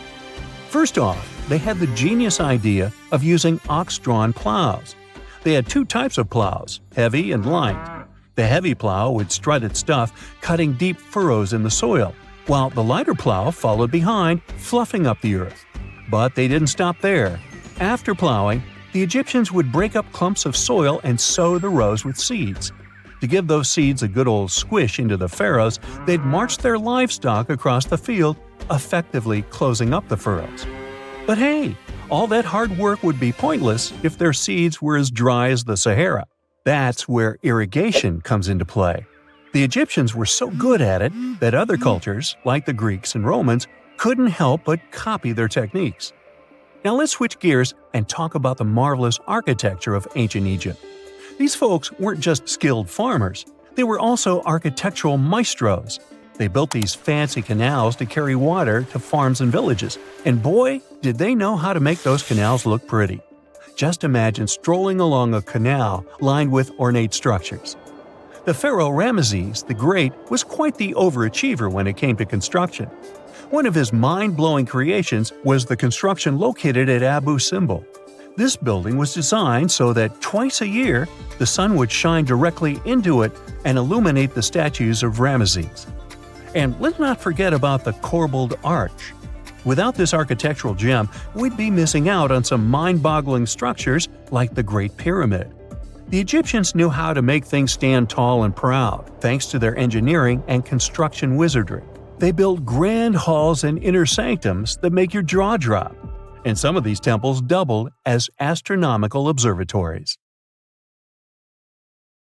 First off, they had the genius idea of using ox-drawn plows. They had two types of plows, heavy and light. The heavy plow would strut its stuff, cutting deep furrows in the soil, while the lighter plow followed behind, fluffing up the earth. But they didn't stop there. After plowing, the Egyptians would break up clumps of soil and sow the rows with seeds. To give those seeds a good old squish into the furrows, they'd march their livestock across the field, effectively closing up the furrows. But hey, all that hard work would be pointless if their seeds were as dry as the Sahara. That's where irrigation comes into play. The Egyptians were so good at it that other cultures, like the Greeks and Romans, couldn't help but copy their techniques. Now let's switch gears and talk about the marvelous architecture of ancient Egypt. These folks weren't just skilled farmers, they were also architectural maestros. They built these fancy canals to carry water to farms and villages, and boy, did they know how to make those canals look pretty. Just imagine strolling along a canal lined with ornate structures. The pharaoh Ramesses the Great was quite the overachiever when it came to construction. One of his mind-blowing creations was the construction located at Abu Simbel. This building was designed so that twice a year, the sun would shine directly into it and illuminate the statues of Ramesses. And let's not forget about the corbelled arch. Without this architectural gem, we'd be missing out on some mind-boggling structures like the Great Pyramid. The Egyptians knew how to make things stand tall and proud, thanks to their engineering and construction wizardry. They built grand halls and inner sanctums that make your jaw drop. And some of these temples doubled as astronomical observatories.